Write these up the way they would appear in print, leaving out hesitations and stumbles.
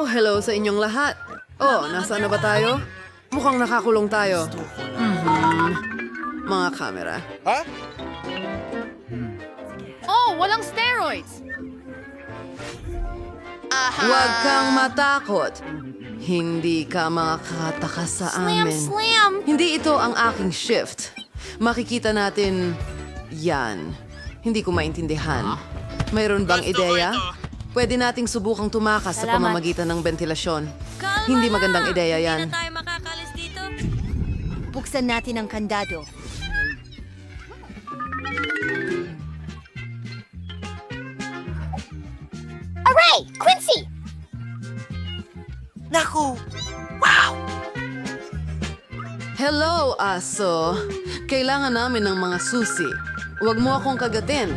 Oh, hello sa inyong lahat. Oh, nasaan na ba tayo? Mukhang nakakulong tayo. Mga kamera. Oh, walang steroids! Huwag kang matakot. Hindi ka makakatakas sa amin. Slam! Hindi ito ang aking shift. Makikita natin yan. Hindi ko maintindihan. Mayroon bang ideya? Pwede nating subukang tumakas sa Salamat. pamamagitan ng ventilasyon. Hindi magandang ideya yan. tayo makakalis dito. Buksan natin ang kandado. Aray! Quincy! Naku! Hello, aso. Kailangan namin ng mga susi. Huwag mo akong kagatin.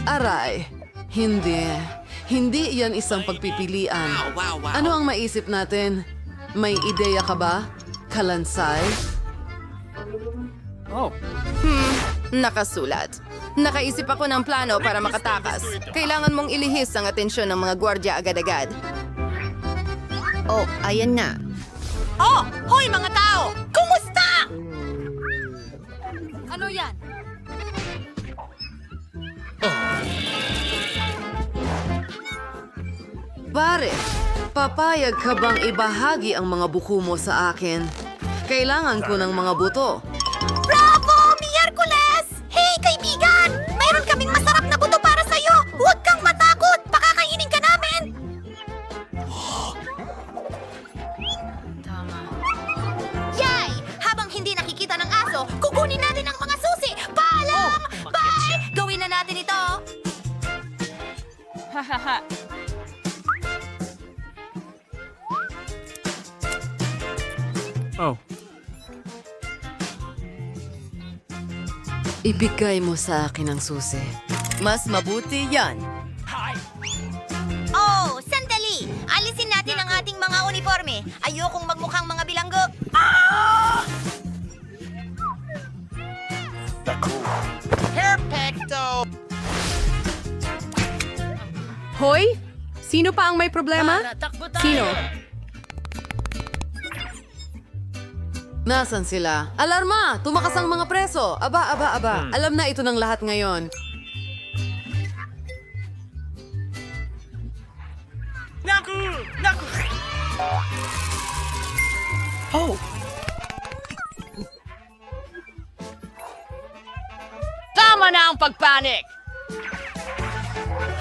Aray. Hindi. Hindi yan isang pagpipilian. Ano ang maisip natin? May ideya ka ba? Kalansay? Nakasulat. Nakaisip ako ng plano para makatakas. Kailangan mong ilihis ang atensyon ng mga gwardya agad-agad. Oh, ayan na. Oh! Hoy mga tao! Kumusta? Ano yan? Pare, papayag ka bang ibahagi ang mga buko mo sa akin? Kailangan ko ng mga buto. Bravo! Miyerkules! Hey, kaibigan! Mayroon kaming masarap na buto para sa'yo! Huwag kang matakot! Pakakainin ka namin! Tama. Yay! Habang hindi nakikita ng aso, kukunin natin ang mga susi! Paalam! Bye! Gawin na natin ito! Hahaha. Ibigay mo sa akin ang susi. Mas mabuti yan. Oh, sandali! Alisin natin ang ating mga uniforme. Ayokong magmukhang mga bilanggo. Perfecto! Hoy! Sino pa ang may problema? Sino? Nasaan sila? Alarma! Tumakas ang mga preso! Aba, aba, aba. Alam na ito ng lahat ngayon. Naku! Naku! Oh! Tama na ang pagpanik!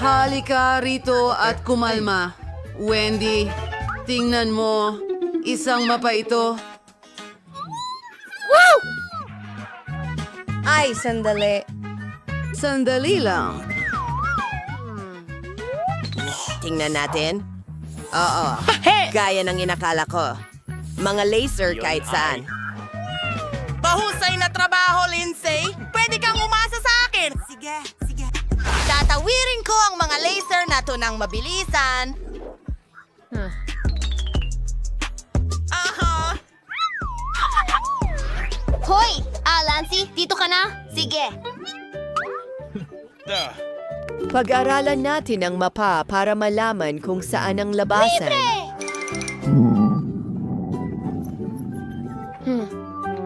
Halika rito at kumalma. Wendy, tingnan mo. Isang mapa ito. Ay, sandali. Sandali lang. Tingnan natin. Oo. Gaya ng inakala ko. Mga laser kahit saan. Mahusay na trabaho, Lindsay! Pwede kang umasa sa akin! Sige, sige. Tatawirin ko ang mga laser na to ng mabilisan. Aha! Hoy! Lancy, dito ka na? Sige. Pag-aralan natin ang mapa para malaman kung saan ang labasan.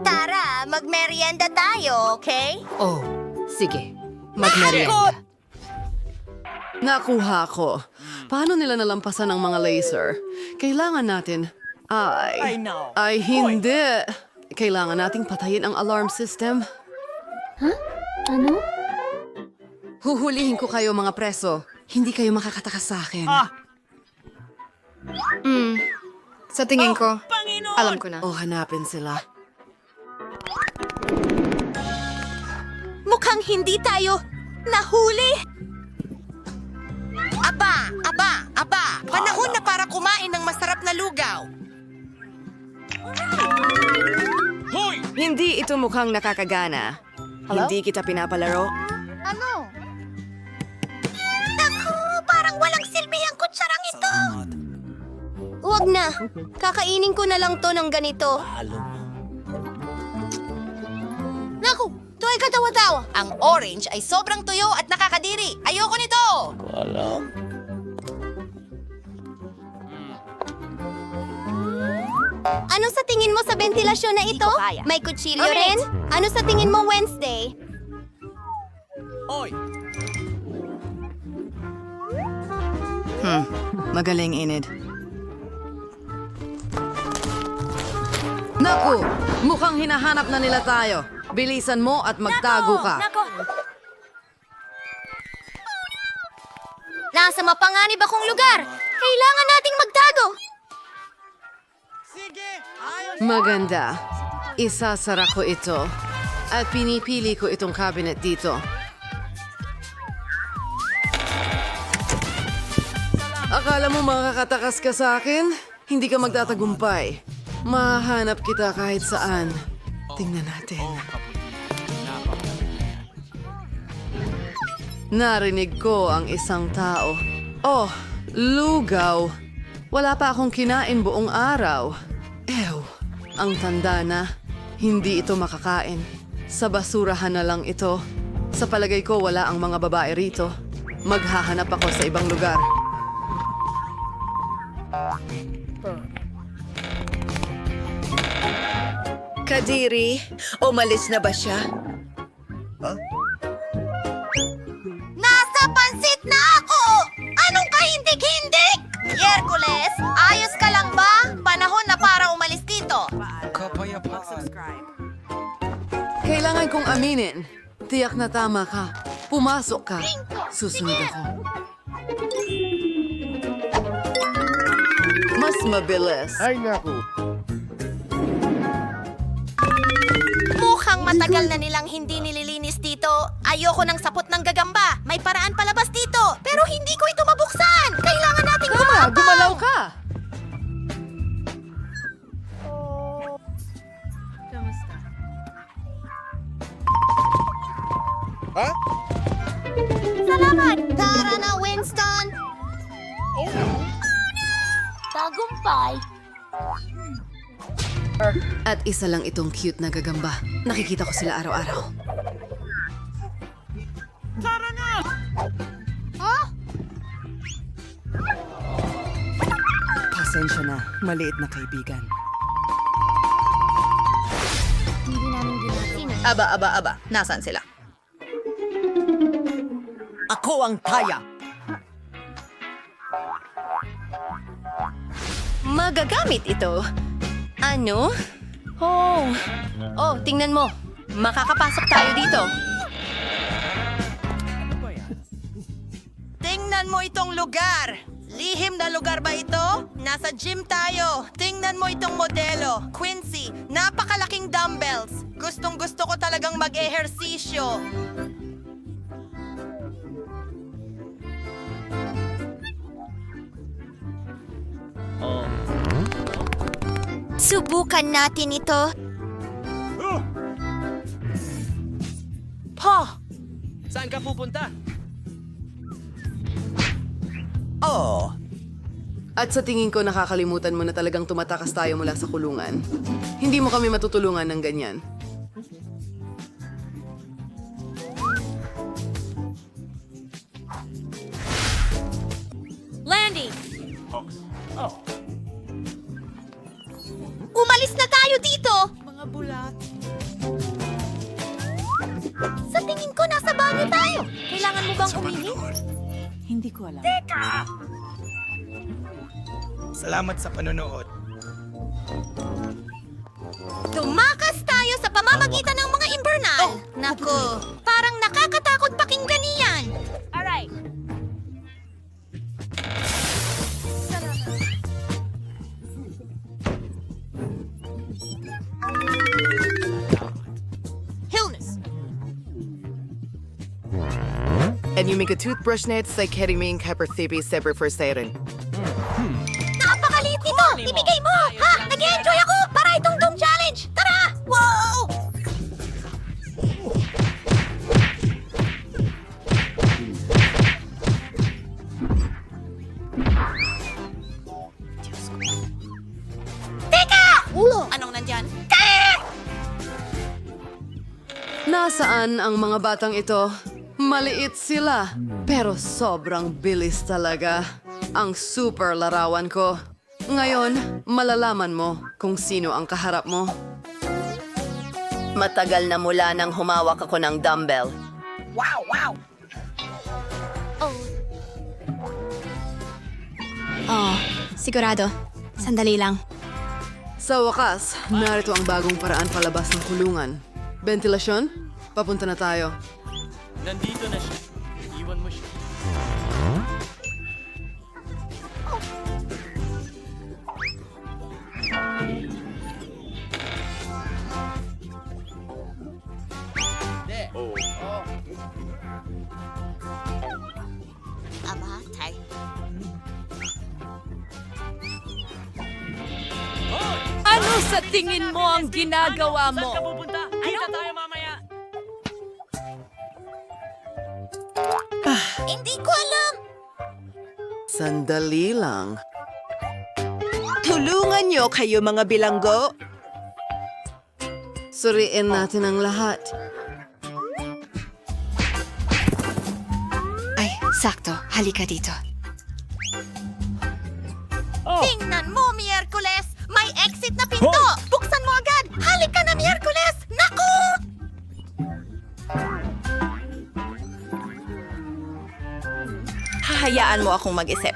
Tara, magmerienda tayo, okay? Oh, sige. Magmerienda. Nakuha ko. Paano nila nalampasan ang mga laser? Kailangan natin... I know. Ay, hindi. Kailangan nating patayin ang alarm system. Ano? Huhulihin ko kayo, mga preso. Hindi kayo makakatakas sa akin. Sa tingin ko, Panginoon! alam ko na. O hanapin sila. Mukhang hindi tayo nahuli. Aba! Aba! Aba! Panahon na para kumain ng masarap na lugaw! Hindi ito mukhang nakakagana. Hindi kita pinapalaro. Ano? Naku, parang walang silbi ang kutsarang ito. Huwag na. Kakainin ko na lang to ng ganito. Naku, to ay katawa-tawa. Ang orange ay sobrang tuyo at nakakadiri. Ayoko nito. Ano sa tingin mo sa ventilasyon na ito? May kutsilyo rin? Ano sa tingin mo Wednesday? Magaling, Enid. Naku! Mukhang hinahanap na nila tayo. Bilisan mo at magtago ka. Nasa mapanganib akong lugar. Kailangan nating magtago. Sige, ayos. Maganda. Isasara ko ito. At pinipili ko itong cabinet dito. Akala mo makakatakas ka sa akin? Hindi ka magtatagumpay. Mahanap kita kahit saan. Tingnan natin. Narinig ko ang isang tao. Oh, lugaw. Wala pa akong kinain buong araw. Ew, ang tanda na. Hindi ito makakain. Sa basurahan na lang ito. Sa palagay ko, wala ang mga babae rito. Maghahanap ako sa ibang lugar. Kadiri, umalis na ba siya? Nasa pansit na ako! Anong kahindig-hindig? Yerkules, ayos ka lang ba? Panahon na para umalis dito. Kailangan kong aminin. Tiyak na tama ka. Pumasok ka. Susunod ako. Mas mabilis. Mukhang matagal na nilang hindi nililinis dito. Ayoko ng sapot ng gagamba. May paraan palabas dito. Pero hindi ko ito mabuksan. Kailangan nating gumapaw. Gumalaw ka! Salamat! Tara na, Winston! Tagumpay! At isa lang itong cute na gagamba. Nakikita ko sila araw-araw. Pasensya na. Maliit na kaibigan. Aba. Nasaan sila? Ako ang kaya. Magagamit ito. Ano? Oh, tingnan mo. Makakapasok tayo dito. Tingnan mo itong lugar. Lihim na lugar ba ito? Nasa gym tayo. Tingnan mo itong modelo. Quincy, napakalaking dumbbells. Gustong-gusto ko talagang mag-ehersisyo. Subukan natin ito. Saan ka pupunta? Oh, At sa tingin ko nakakalimutan mo na talagang tumatakas tayo mula sa kulungan. Hindi mo kami matutulungan ng ganyan. Landy! Umalis na tayo dito! mga bulat. Sa tingin ko, nasa banyo tayo. Kailangan mo bang umihi? Salamat sa panonood. Tumakas tayo sa pamamagitan ng mga imbernal. Naku, parang nakakatakot pakinggan iyan. Alright. Hillness. And you make a toothbrush net sa ketamine kaperthibi separate for siren. Napakaliit nito! Ibigay mo! Ha? Nag-enjoy ako! Para itong Doom Challenge! Tara! Wow! Teka! Anong nandyan? Nasaan ang mga batang ito? Maliit sila, pero sobrang bilis talaga. Ang super larawan ko. Ngayon, malalaman mo kung sino ang kaharap mo. Matagal na mula nang humawak ako ng dumbbell. Oh, sigurado. Sandali lang. Sa wakas, narito ang bagong paraan palabas ng kulungan. Ventilasyon? Papunta na tayo. Nandito na siya. Iwan mo siya. Aba, tay. Ano sa tingin mo ang ginagawa mo? Saan ka pupunta? Kita tayo mamaya. Hindi ko alam. Sandali lang. Tulungan niyo kayo mga bilanggo. Suriin natin ang lahat. Ay, sakto. Halika dito. Tingnan mo, Miyerkules! May exit na pinto! Buksan mo agad! Halika na, Miyerkules! Naku! Hahayaan mo akong mag-isip.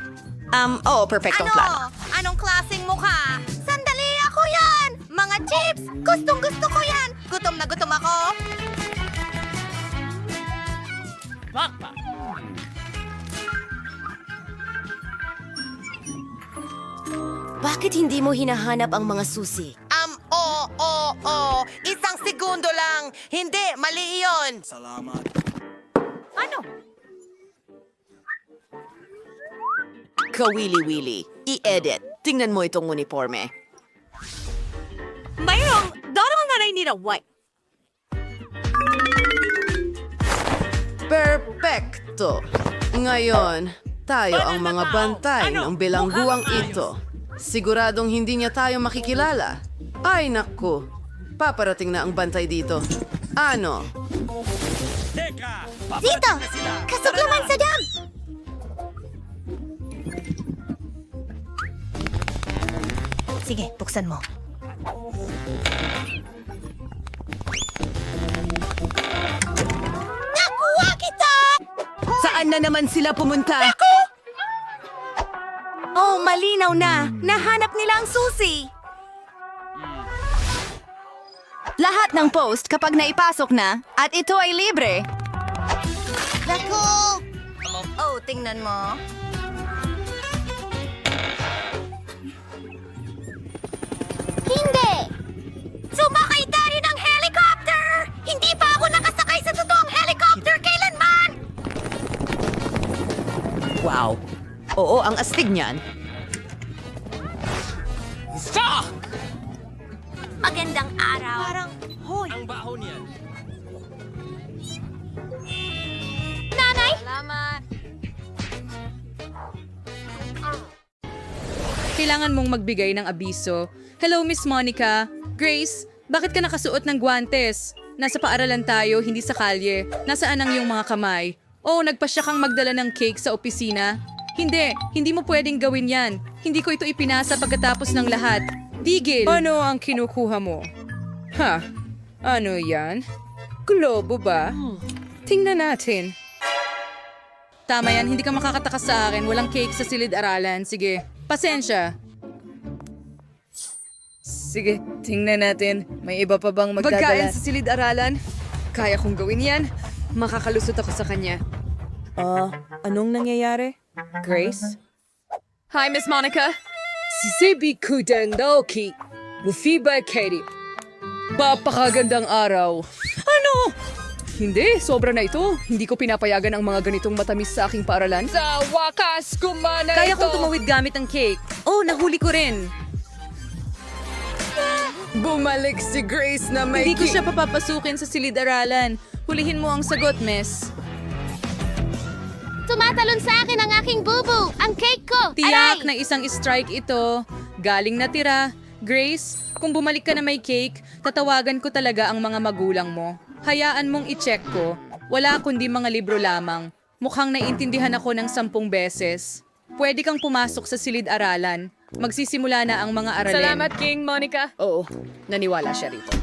Oo, perfectong plano. Anong klaseng mukha? Sandali, ako yan! Mga chips! Gustong gusto ko yan! Gutom na gutom ako! Bakit hindi mo hinahanap ang mga susi? Oo. Isang segundo lang. Hindi, mali iyon. Kawili-wili. I-edit. Tingnan mo itong uniforme. Mayroong darong na I need a wipe. Perpekto! Ngayon, tayo ang mga bantay ng bilangguang ito. Siguradong hindi niya tayo makikilala. Ay naku, paparating na ang bantay dito. Ano? Teka! Dito! Kasuglaman sa dam! Sige, buksan mo. Nakuha kita! Saan na naman sila pumunta? Oh, malinaw na! Nahanap nila ang susi! Lahat ng post kapag naipasok na at ito ay libre. Naku! Oh, tingnan mo. Hindi! Sumakay tayo ng helicopter! Hindi pa ako nakasakay sa totoong helicopter kailanman! Wow. Oo, ang astig niyan. Magandang araw. Parang, hoy. Ang baho niyan. Nanay! Salamat. Kailangan mong magbigay ng abiso. Hello, Miss Monica. Grace, bakit ka nakasuot ng guwantes? Nasa paaralan tayo, hindi sa kalye. Nasaan ang iyong mga kamay? Oh, nagpasya kang magdala ng cake sa opisina? Hindi mo pwedeng gawin yan. Hindi ko ito ipinasa pagkatapos ng lahat. Tigil! Ano ang kinukuha mo? Ha? Ano yan? Globo ba? Tingnan natin. Tama yan, hindi ka makakatakas sa akin. Walang cake sa silid-aralan. Sige, pasensya. Sige, tingnan natin. May iba pa bang magdadala? Pagkain sa silid-aralan? Kaya kong gawin yan. Makakalusot ako sa kanya. Anong nangyayari? Grace? Hi, Miss Monica. Sisebi Kudandoki. Mufiba Katie. Papakagandang araw. Ano? Hindi, sobra na ito. Hindi ko pinapayagan ang mga ganitong matamis sa aking paaralan. Sa wakas, kumana Kaya kong tumawid gamit ang cake. Oh, nahuli ko rin. Bumalik si Grace na may Hindi ko siya papapasukin sa silid-aralan. Hulihin mo ang sagot, miss. Tumatalon sa akin ang aking bubu! Ang cake ko! Tiyak na isang strike ito. Galing na tira. Grace, kung bumalik ka na may cake, tatawagan ko talaga ang mga magulang mo. Hayaan mong i-check ko. Wala kundi mga libro lamang. Mukhang naiintindihan ako ng 10 beses. pwede kang pumasok sa silid-aralan. Magsisimula na ang mga aralin. King Monica. Oo, naniwala siya rito.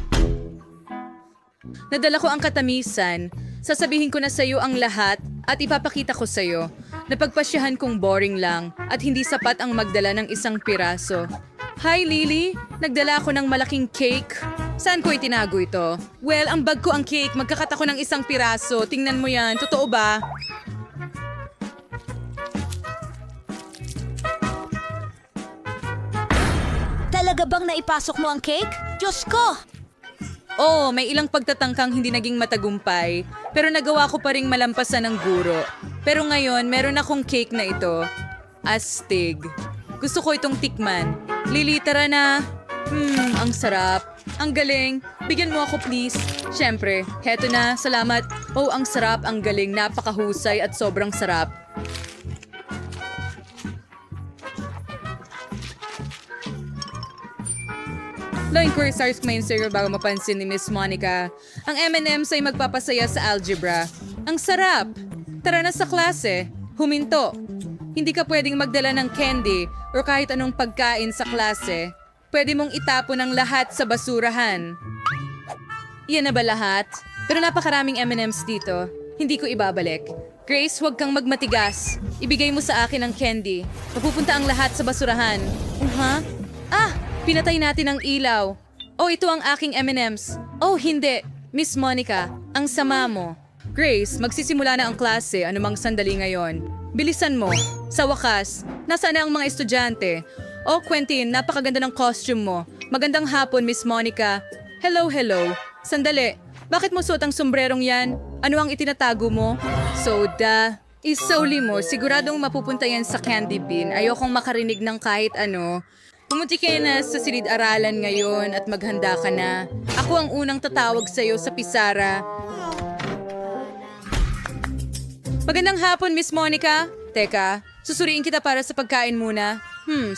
Nadala ko ang katamisan. Sasabihin ko na sa'yo ang lahat at ipapakita ko sa'yo. Napagpasyahan kong boring lang at hindi sapat ang magdala ng isang piraso. Hi, Lily! Nagdala ako ng malaking cake. Saan ko itinago ito? Well, ang bag ko ang cake. Magkakat ako ng isang piraso. Tingnan mo yan. Totoo ba? Talaga bang naipasok mo ang cake? Diyos ko! Oo, may ilang pagtatangkang hindi naging matagumpay, pero nagawa ko pa ring malampasan ng guro. Pero ngayon, meron akong cake na ito. Astig. Gusto ko itong tikman. Lili, tara na. Ang sarap. Ang galing. Bigyan mo ako, please. Siyempre, heto na. Salamat. Oh, ang sarap, ang galing. Napakahusay at sobrang sarap. Law inquiries main sir bago mapansin ni Miss Monica. Ang M&M's ay magpapasaya sa algebra. Ang sarap! Tara na sa klase. Huminto. Hindi ka pwedeng magdala ng candy o kahit anong pagkain sa klase. Pwede mong itapon ang lahat sa basurahan. Iyan na ba lahat? Pero napakaraming M&M's dito. Hindi ko ibabalik. Grace, huwag kang magmatigas. Ibigay mo sa akin ang candy. Mapupunta ang lahat sa basurahan. Ah! Pinatay natin ang ilaw. Oh, ito ang aking M&M's. Oh, hindi. Miss Monica, ang sama mo. Grace, magsisimula na ang klase anumang sandali ngayon. Bilisan mo. Sa wakas, nasaan na ang mga estudyante? Oh, Quentin, napakaganda ng costume mo. Magandang hapon, Miss Monica. Hello, hello. Sandali, bakit mo suot ang sombrerong yan? Ano ang itinatago mo? Soda. Isauli mo, siguradong mapupunta yan sa candy bin. Ayokong makarinig ng kahit ano. Pumunti ka na sa silid-aralan ngayon at maghanda ka na. Ako ang unang tatawag sa'yo sa pisara. Magandang hapon, Miss Monica. Teka, susuriin kita para sa pagkain muna.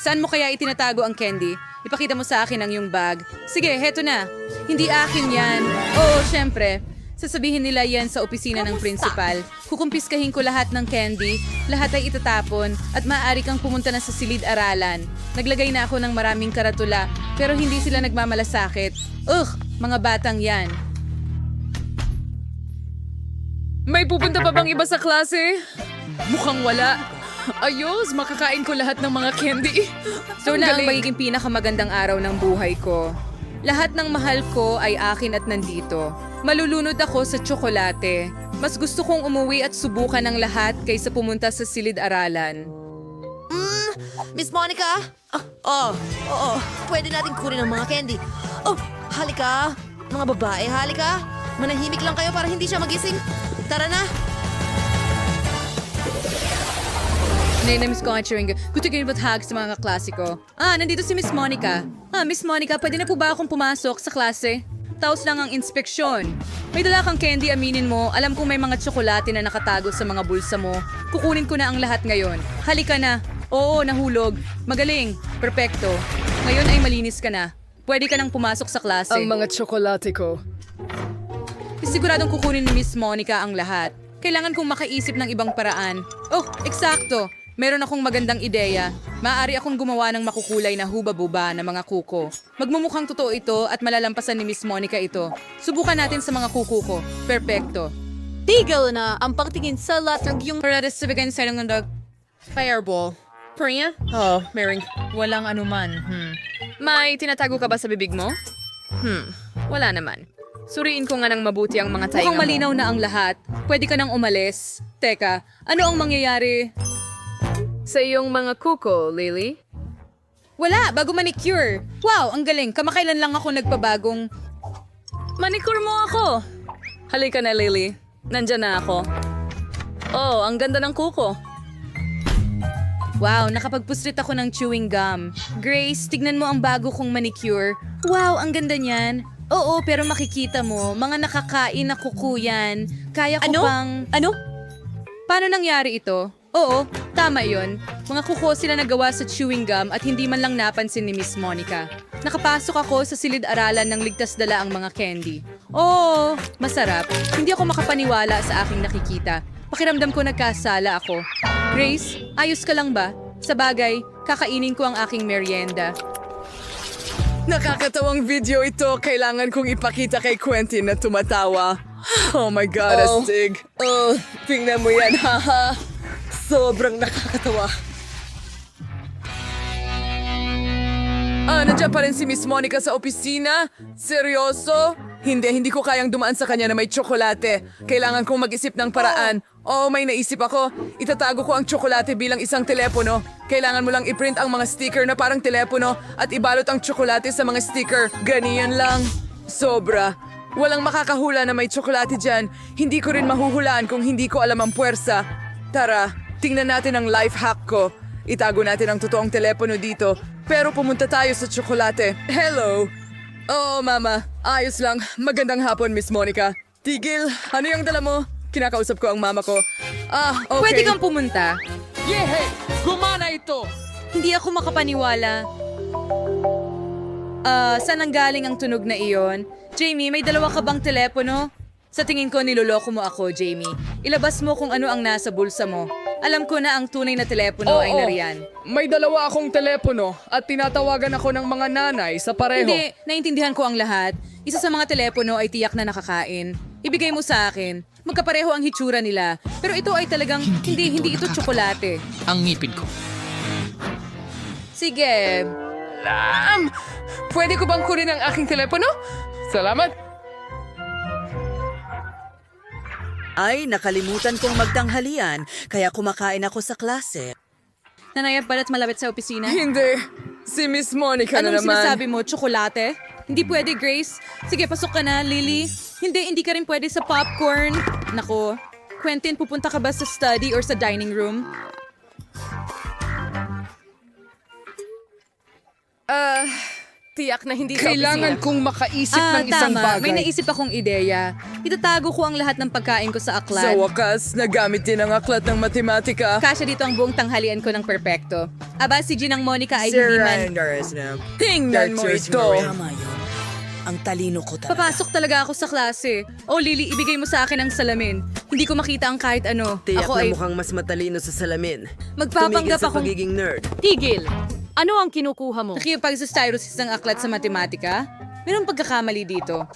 Saan mo kaya itinatago ang candy? Ipakita mo sa akin ang iyong bag. Sige, heto na. Hindi akin yan. Oo, syempre. Sasabihin nila yan sa opisina ng principal. Kukumpiskahin ko lahat ng candy, lahat ay itatapon, at maaari kang pumunta na sa silid-aralan. Naglagay na ako ng maraming karatula, pero hindi sila nagmamalasakit. Mga batang yan. May pupunta pa bang iba sa klase? Mukhang wala. Ayos, makakain ko lahat ng mga candy. So na ang magiging pinakamagandang araw ng buhay ko. Lahat ng mahal ko ay akin at nandito. Malulunod ako sa tsokolate. Mas gusto kong umuwi at subukan ang lahat kaysa pumunta sa silid-aralan. Miss Monica? Oo. Pwede natin kunin ang mga candy. Oh, halika. Mga babae, halika. Manahimik lang kayo para hindi siya magising. Tara na. Name-namiss ko ang cheering. Gusto ko yung bathag sa mga klasiko. Nandito si Miss Monica. Miss Monica, pwede na po ba akong pumasok sa klase? Taos lang ang inspeksyon. May dala kang candy, aminin mo. Alam kong may mga tsokolate na nakatago sa mga bulsa mo. Kukunin ko na ang lahat ngayon. Halika na. Oo, nahulog. Magaling. Perpekto. Ngayon ay malinis ka na. Pwede ka nang pumasok sa klase. Ang mga tsokolate ko. Siguradong kukunin ni Miss Monica ang lahat. Kailangan kong makaisip ng ibang paraan. Oh, eksakto. Meron akong magandang ideya. Maaari akong gumawa ng makukulay na huba-buba na mga kuko. Magmumukhang totoo ito at malalampasan ni Miss Monica ito. Subukan natin sa mga kuko ko. Perpekto. Tigil na ang pagtingin sa latrag yung... Para sa bigyan sa ng Fireball. Priya? Oh, Mering. Walang anuman. May tinatago ka ba sa bibig mo? Wala naman. Suriin ko nga ng mabuti ang mga tainga mukhang malinaw na ang lahat. Pwede ka nang umalis. Teka, ano ang mangyayari? Sa iyong mga kuko, Lily? Wala, bago manicure. Wow, ang galing. Kamakailan lang ako nagpabagong... Manicure mo ako! Halika na, Lily. Nandyan na ako. Oh, ang ganda ng kuko. Wow, nakapagpuslit ako ng chewing gum. Grace, tignan mo ang bago kong manicure. Wow, ang ganda niyan. Oo, pero makikita mo, mga nakakain na kuko yan. Kaya ko pang... Ano? Paano nangyari ito? Oo, tama yon. Mga kuko sila nagawa sa chewing gum at hindi man lang napansin ni Miss Monica. Nakapasok ako sa silid-aralan ng ligtas dala ang mga candy. Oo, masarap. Hindi ako makapaniwala sa aking nakikita. Pakiramdam ko nagkasala ako. Grace, ayos ka lang ba? Sa bagay, kakainin ko ang aking merienda. Nakakatawang video ito. Kailangan kong ipakita kay Quentin na tumatawa. Oh my God, astig. Oh, tingnan mo yan, haha. Sobrang nakakatawa. Nandiyan pa rin si Miss Monica sa opisina? Seryoso? Hindi ko kayang dumaan sa kanya na may tsokolate. Kailangan kong mag-isip ng paraan. Oh, may naisip ako. Itatago ko ang tsokolate bilang isang telepono. Kailangan mo lang i-print ang mga sticker na parang telepono at ibalot ang tsokolate sa mga sticker. Ganiyan lang. Sobra. Walang makakahula na may tsokolate dyan. Hindi ko rin mahuhulaan kung hindi ko alam ang puwersa. Tara, tingnan natin ang life hack ko. Itago natin ang totoong telepono dito. Pero pumunta tayo sa tsokolate. Hello! Oo, Mama. Ayos lang. Magandang hapon, Miss Monica. Tigil, ano yung dala mo? Kinakausap ko ang mama ko. Okay. Pwede kang pumunta. Yehe! Gumana ito! Hindi ako makapaniwala. Saan ang galing ang tunog na iyon? Jamie, may dalawa ka bang telepono? Sa tingin ko, niloloko mo ako, Jamie. Ilabas mo kung ano ang nasa bulsa mo. Alam ko na ang tunay na telepono ay nariyan. May dalawa akong telepono at tinatawagan ako ng mga nanay sa pareho. Hindi, naintindihan ko ang lahat. Isa sa mga telepono ay tiyak na nakakain. Ibigay mo sa akin. Magkapareho ang hitsura nila. Pero ito ay talagang, hindi ito tsokolate. Ang ngipin ko. Sige. Pwede ko bang kunin ang aking telepono? Salamat. Ay, nakalimutan kong magtanghalian, kaya kumakain ako sa klase. Nanayap balat malapit sa opisina? Hindi. Si Miss Monica na Anong naman. sinasabi mo? Tsokolate? Hindi pwede, Grace. Sige, pasok ka na, Lily. Hindi ka rin pwede sa popcorn. Nako, Quentin, pupunta ka ba sa study or sa dining room? Tiyak na hindi Kailangan kong makaisip ng isang tama. bagay. May naisip akong ideya. Itatago ko ang lahat ng pagkain ko sa Sa aklat. wakas, nagamit din ang aklat ng matematika. Kasya dito ang buong tanghalian ko ng perpekto. Aba, si Ginang Monica ay hindi man... Tingnan mo ito. Tama yun. Ang talino ko talaga. Papasok talaga ako sa klase. Oh, Lily, ibigay mo sa akin ang salamin. Hindi ko makita ang kahit ano. Tiyak Ako na ay... mukhang mas matalino sa salamin. Magpapanggap Tumigil sa akong... pagiging nerd. Tigil! Ano ang kinukuha mo? Nakipagsastyrosis ng aklat sa matematika? Mayroong pagkakamali dito.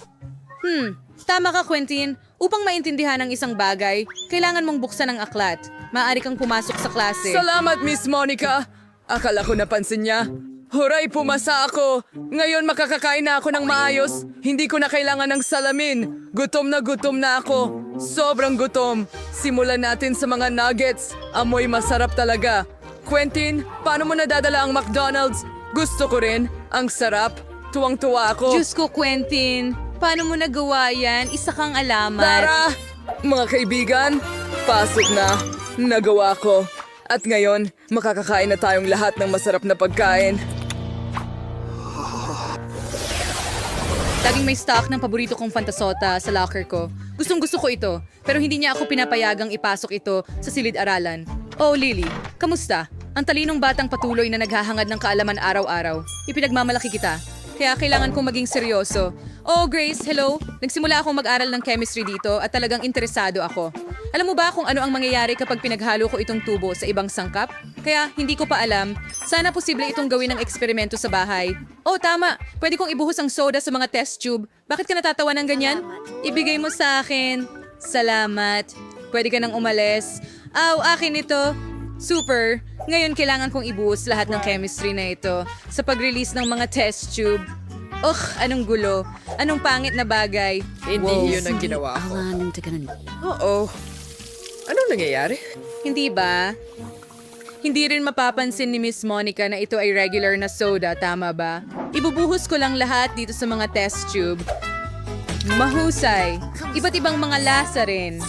Tama ka, Quentin. Upang maintindihan ang isang bagay, kailangan mong buksan ang aklat. Maaari kang pumasok sa klase. Salamat, Miss Monica. Akala ko napansin niya. Huray, pumasa ako. Ngayon makakakain na ako ng maayos. Hindi ko na kailangan ng salamin. Gutom na ako. Sobrang gutom. Simulan natin sa mga nuggets. Amoy masarap talaga. Quentin, paano mo nadadala ang McDonald's? Gusto ko rin. Ang sarap. Tuwang-tuwa ako. Diyos ko, Quentin. Paano mo nagawa yan? Isa kang alamat. Tara! Mga kaibigan, pasok na. Nagawa ko. At ngayon, makakakain na tayong lahat ng masarap na pagkain. Laging may stock ng paborito kong fantasota sa locker ko. Gustong-gusto ko ito, pero hindi niya ako pinapayagang ipasok ito sa silid-aralan. Oh, Lily, kamusta? Ang talinong batang patuloy na naghahangad ng kaalaman araw-araw. Ipinagmamalaki kita. Kaya kailangan kong maging seryoso. Oh, Grace, hello. Nagsimula akong mag-aral ng chemistry dito at talagang interesado ako. Alam mo ba kung ano ang mangyayari kapag pinaghalo ko itong tubo sa ibang sangkap? Kaya hindi ko pa alam. Sana posible itong gawin ng eksperimento sa bahay. Oh, tama. Pwede kong ibuhos ang soda sa mga test tube. Bakit ka natatawa ng ganyan? Ibigay mo sa akin. Salamat. Pwede ka nang umalis. Aw, akin ito. Super. Ngayon kailangan kong ibuhos lahat ng chemistry na ito sa pag-release ng mga test tube. Anong gulo. Anong pangit na bagay. Hindi yun ang ginawa ko. Oo. Anong nangyayari? Hindi ba? Hindi rin mapapansin ni Miss Monica na ito ay regular na soda, tama ba? Ibubuhos ko lang lahat dito sa mga test tube. Mahusay. Iba't ibang mga lasa rin.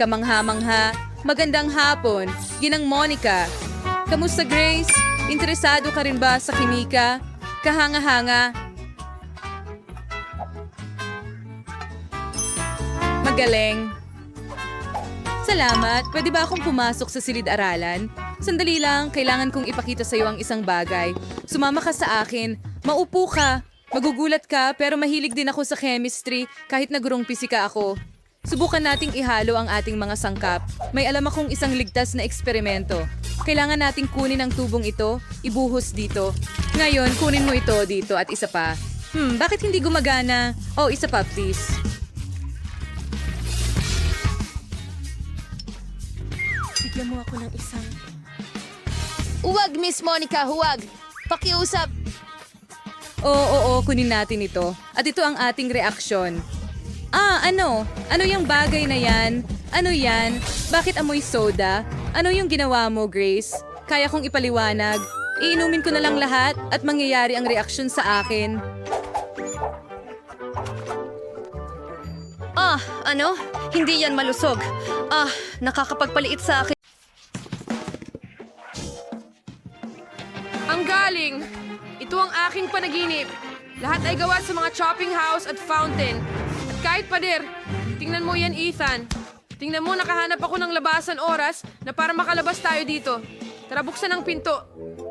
Kamangha-mangha. Magandang hapon. Ginang Monica. Kamusta, Grace? Interesado ka rin ba sa kimika? Kahanga-hanga. Magaling. Salamat. Pwede ba akong pumasok sa silid-aralan? Sandali lang, kailangan kong ipakita sa iyo ang isang bagay. Sumama ka sa akin. Maupo ka. Magugulat ka, pero mahilig din ako sa chemistry kahit na gurong pisika ako. Subukan nating ihalo ang ating mga sangkap. May alam akong isang ligtas na eksperimento. Kailangan nating kunin ang tubong ito, ibuhos dito. Ngayon, kunin mo ito dito at isa pa. Bakit hindi gumagana? Oh, isa pa, please. Bigyan mo ako ng isang... Huwag, Miss Monica, huwag! Pakiusap! Oo, kunin natin ito. At ito ang ating reaksyon. Ano? Ano yung bagay na yan? Ano yan? Bakit amoy soda? Ano yung ginawa mo, Grace? Kaya kong ipaliwanag. Iinumin ko na lang lahat at mangyayari ang reaksyon sa akin. Ano? Hindi yan malusog. Nakakapagpaliit sa akin. Ang galing! Ito ang aking panaginip. Lahat ay gawa sa mga chopping house at fountain. At kahit pader, tingnan mo yan, Ethan. Tingnan mo, nakahanap ako ng labasan oras na para makalabas tayo dito. Tara, buksan ang pinto.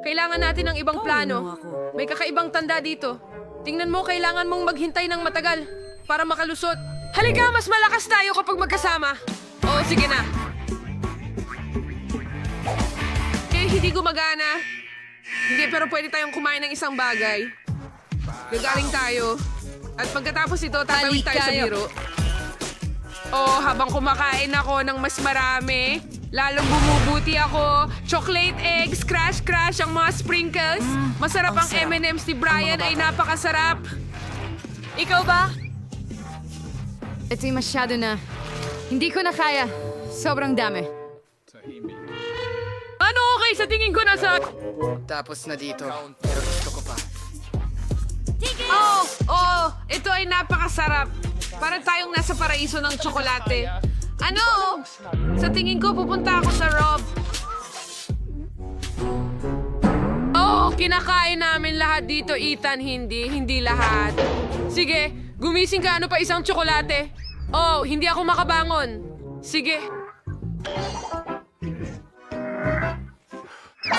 Kailangan natin ng ibang plano. May kakaibang tanda dito. Tingnan mo, kailangan mong maghintay ng matagal para makalusot. Halika, mas malakas tayo kapag magkasama. Oo, sige na. Hindi gumagana. Hindi, pero pwede tayong kumain ng isang bagay. Gagaling tayo. At pagkatapos ito, tatawid tayo sa biro. Habang kumakain ako ng mas marami, lalong bumubuti ako. Chocolate eggs, crash ang mga sprinkles. Masarap ang M&M's ni Brian, ay napakasarap. Ikaw ba? Ito'y masyado na. Hindi ko na kaya. Sobrang dami. Ano okay sa tingin ko nasa... Tapos na dito. Pero gusto ko pa. Ito ay napakasarap. Parang tayong nasa paraiso ng tsokolate. Ano? Sa tingin ko, pupunta ako sa Rob. Kinakain namin lahat dito, Ethan. Hindi lahat. Sige, gumising ka. Ano pa isang tsokolate? Hindi ako makabangon. Sige.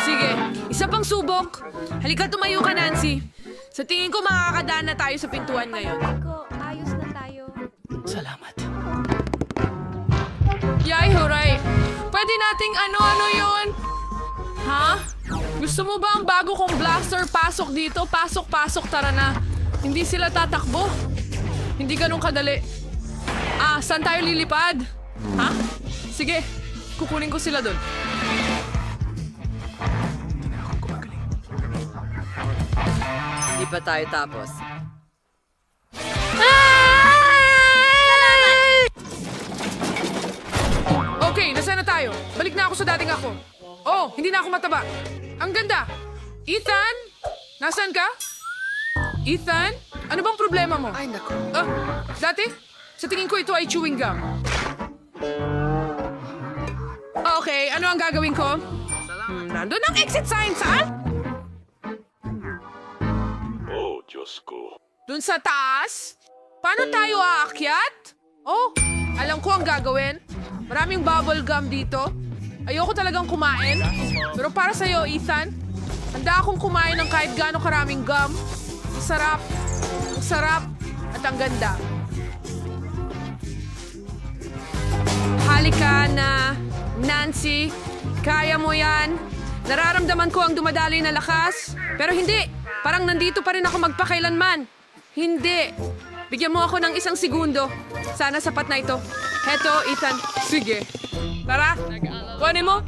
Sige, isa pang subok. Halika, tumayo ka, Nancy. Sa tingin ko, makakadaan na tayo sa pintuan ngayon. Ayos na tayo. Salamat. Yay, huray! Pwede nating ano yun? Ha? Gusto mo ba ang bago kong blaster? Pasok dito, pasok, tara na. Hindi sila tatakbo. Hindi ganun kadali. Saan tayo lilipad? Ha? Sige, kukunin ko sila dun. Hindi pa tayo tapos. Okay, nasaan na tayo? Balik na ako sa dating ako. Hindi na ako mataba. Ang ganda. Ethan? Nasaan ka? Ethan? Ano bang problema mo? Ay, naku. Dati? Sa tingin ko ito ay chewing gum. Okay, ano ang gagawin ko? Nandun ang exit sign, saan? Diyos ko. Dun sa taas? Paano tayo aakyat? Alam ko ang gagawin. Maraming bubble gum dito. Ayoko talagang kumain. Pero para sa'yo, Ethan, handa akong kumain ng kahit gaano karaming gum. Ang sarap, at ang ganda. Halika na, Nancy. Kaya mo yan. Nararamdaman ko ang dumadaloy na lakas. Pero hindi. Parang nandito pa rin ako magpakailanman. Hindi. Bigyan mo ako ng 1 segundo. Sana sapat na ito. Heto, Ethan. Sige. Tara. Kuhanin mo.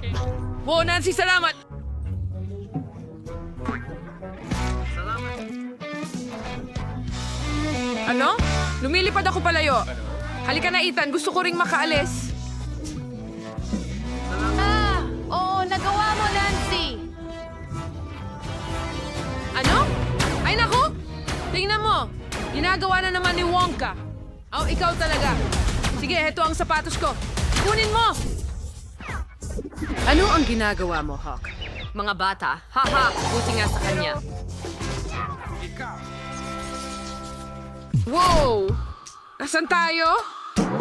Wow, Nancy, salamat. Ano? Lumilipad ako palayo. Halika na, Ethan. Gusto ko ring makaalis. Nagawa mo, Nancy! Ano? Ay, naku! Tingnan mo. Ginagawa na naman ni Wonka. Ikaw talaga. Sige, heto ang sapatos ko. Kunin mo! Ano ang ginagawa mo, Hawk? Mga bata, haha, buti nga sa kanya. Wow! Nasaan tayo?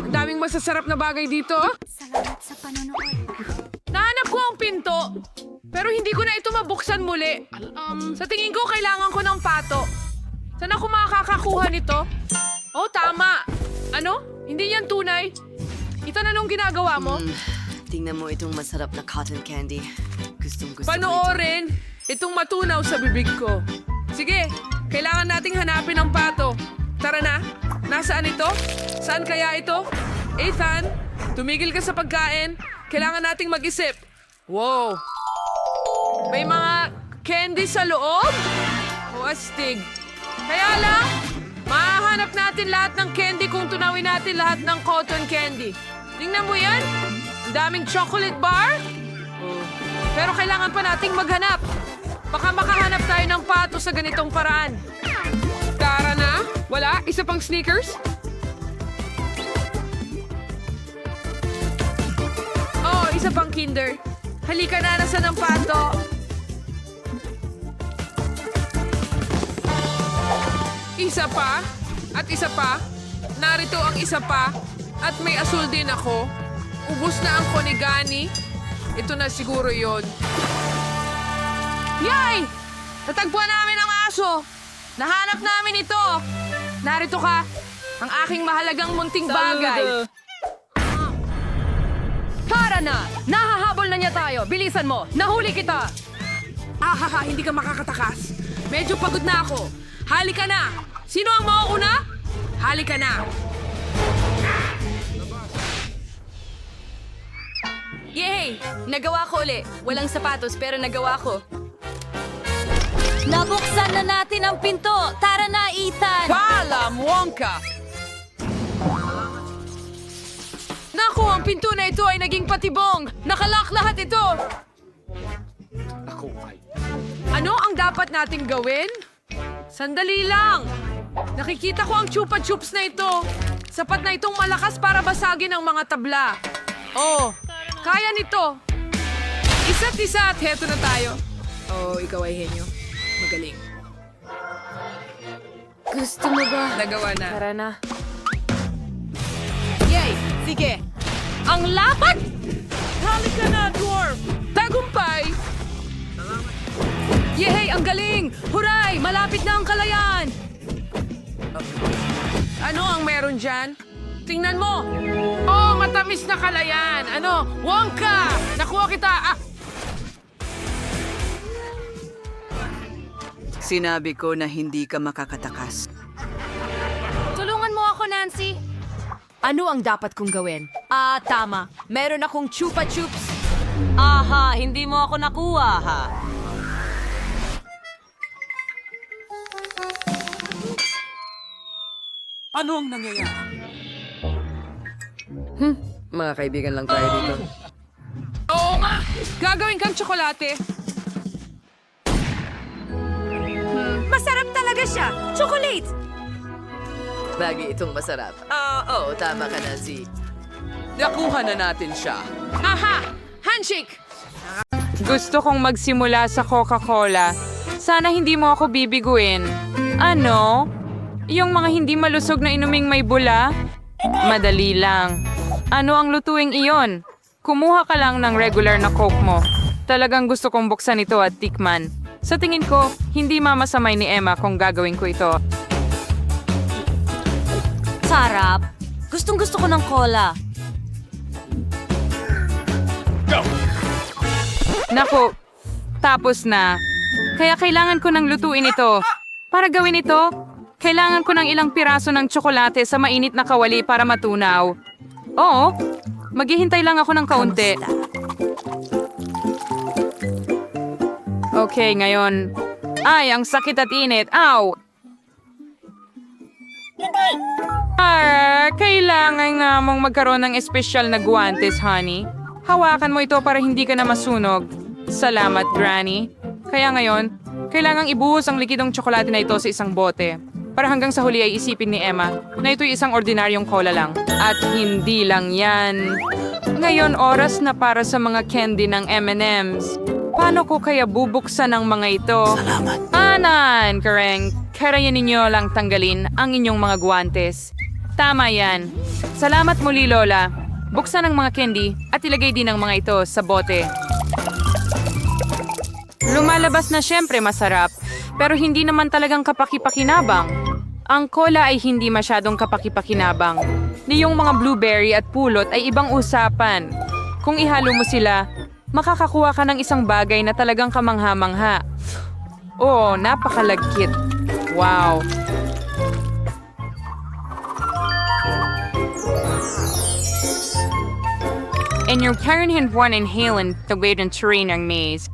Ang daming masasarap na bagay dito. Salamat sa panonood. Nahanap ko ang pinto, pero hindi ko na ito mabuksan muli. Sa tingin ko, kailangan ko ng pato. Saan ako makakakuha nito? Tama. Ano? Hindi yan tunay. Ethan, anong ginagawa mo? Tingnan mo itong masarap na cotton candy. Gusto Panoorin itong matunaw sa bibig ko. Sige, kailangan nating hanapin ang pato. Tara na. Nasaan ito? Saan kaya ito? Ethan, tumigil ka sa pagkain. Kailangan nating mag-isip. Wow. May mga candy sa loob? O astig. Kaya lang, mahahanap natin lahat ng candy kung tunawin natin lahat ng cotton candy. Tingnan mo yan. Ang daming chocolate bar. Pero kailangan pa nating maghanap. Baka makahanap tayo ng pato sa ganitong paraan. Tara na. Wala? Isa pang sneakers? Oh, isa pang Kinder. Halika na, nasaan ang pato? Isa pa. At isa pa. Narito ang isa pa. At may asul din ako. Ubus na ang konigani. Ito na siguro yon. Yay! Natagpuan namin ang aso. Nahanap namin ito. Narito ka. Ang aking mahalagang munting bagay. Tara na! Nahahabol na niya tayo. Bilisan mo. Nahuli kita. Ahaha, hindi ka makakatakas. Medyo pagod na ako. Halika na. Sino ang mauuna? Halika na. Yay! Nagawa ko uli. Walang sapatos pero nagawa ko. Nabuksan na natin ang pinto. Tara na, Ethan. Paalam, Wonka! Naku, ang pinto na ito ay naging patibong. Nakalock lahat ito. Ano ang dapat nating gawin? Sandali lang. Nakikita ko ang chupa chups na ito. Sapat na itong malakas para basagin ang mga tabla. Oh, kaya nito. Isa't isa at heto na tayo. Oh, ikaw ay henyo. Magaling. Gusto mo ba? Nagawa na. Tara na. Yay! Sige! Ang lapad! Halika na, dwarf! Tagumpay! Yehey! Ang galing! Huray! Malapit na ang kalayaan! Ano ang meron dyan? Tingnan mo! Oh, matamis na kalayaan! Ano? Wonka! Nakuha kita! Ah! Sinabi ko na hindi ka makakatakas. Tulungan mo ako, Nancy. Ano ang dapat kong gawin? Tama. Meron akong chupa chups. Aha, hindi mo ako nakuha, ha? Ano ang nangyayari? Mga kaibigan lang tayo dito. Oo nga! Gagawin kang tsokolate. Masarap talaga siya! Chocolate! Lagi itong masarap. Oo, tama ka na, Z. Nakuha na natin siya. Aha! Handshake! Gusto kong magsimula sa Coca-Cola. Sana hindi mo ako bibiguin. Ano? Yung mga hindi malusog na inuming may bula? Madali lang. Ano ang lutuing iyon? Kumuha ka lang ng regular na Coke mo. Talagang gusto kong buksan ito at tikman. Sa tingin ko, hindi mamasamay ni Emma kung gagawin ko ito. Sarap. Gustong-gusto ko ng cola. Naku, tapos na. Kaya kailangan ko ng lutuin ito. Para gawin ito, kailangan ko ng ilang piraso ng tsokolate sa mainit na kawali para matunaw. Oo, maghihintay lang ako ng kaunti. Okay, ngayon. Ay, ang sakit at init. Ow! Kailangan nga mong magkaroon ng espesyal na guwantes, honey. Hawakan mo ito para hindi ka na masunog. Salamat, Granny. Kaya ngayon, kailangang ibuhos ang likidong tsokolate na ito sa isang bote. Para hanggang sa huli ay isipin ni Emma na ito'y isang ordinaryong cola lang. At hindi lang yan. Ngayon, oras na para sa mga candy ng M&M's. Paano ko kaya bubuksan ang mga ito? Salamat. Anan, Kareng. Kaya ninyo lang tanggalin ang inyong mga guwantes. Tama yan. Salamat muli, Lola. Buksan ang mga candy at ilagay din ang mga ito sa bote. Lumalabas na syempre masarap, pero hindi naman talagang kapaki-pakinabang. Ang cola ay hindi masyadong kapaki-pakinabang. Ni yung mga blueberry at pulot ay ibang usapan. Kung ihalo mo sila, makakakuha ka ng isang bagay na talagang kamangha-mangha. Oh, napakalagkit. Wow. And your Karen Buwan and Halen tawid ng terrain ng maze.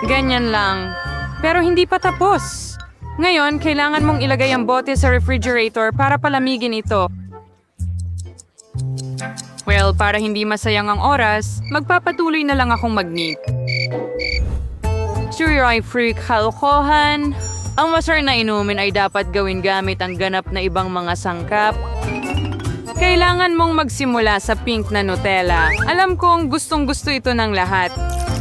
Ganyan lang. Pero hindi pa tapos. Ngayon, kailangan mong ilagay ang bote sa refrigerator para palamigin ito. Well, para hindi masayang ang oras, magpapatuloy na lang akong mag-knit. Sure ay freak kalokohan. Ang masarap na inumin ay dapat gawin gamit ang ganap na ibang mga sangkap. Kailangan mong magsimula sa pink na Nutella. Alam kong gustong-gusto ito ng lahat.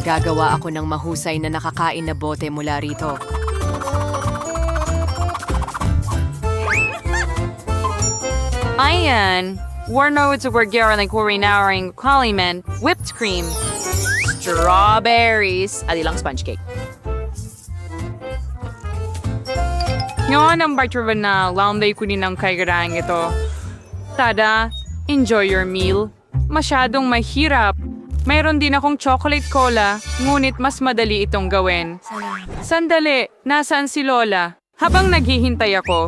Gagawa ako ng mahusay na nakakain na bote mula rito. Ayan. Warno sa Burgera ng Kurinaring Kaliman, whipped cream, strawberries, at ilang sponge cake. Ngayon ang bartraban na launday ko din ang kaigarang ito. Tada, enjoy your meal. Masyadong mahirap. Mayroon din akong chocolate cola, ngunit mas madali itong gawin. Sandali, nasaan si Lola? Habang naghihintay ako,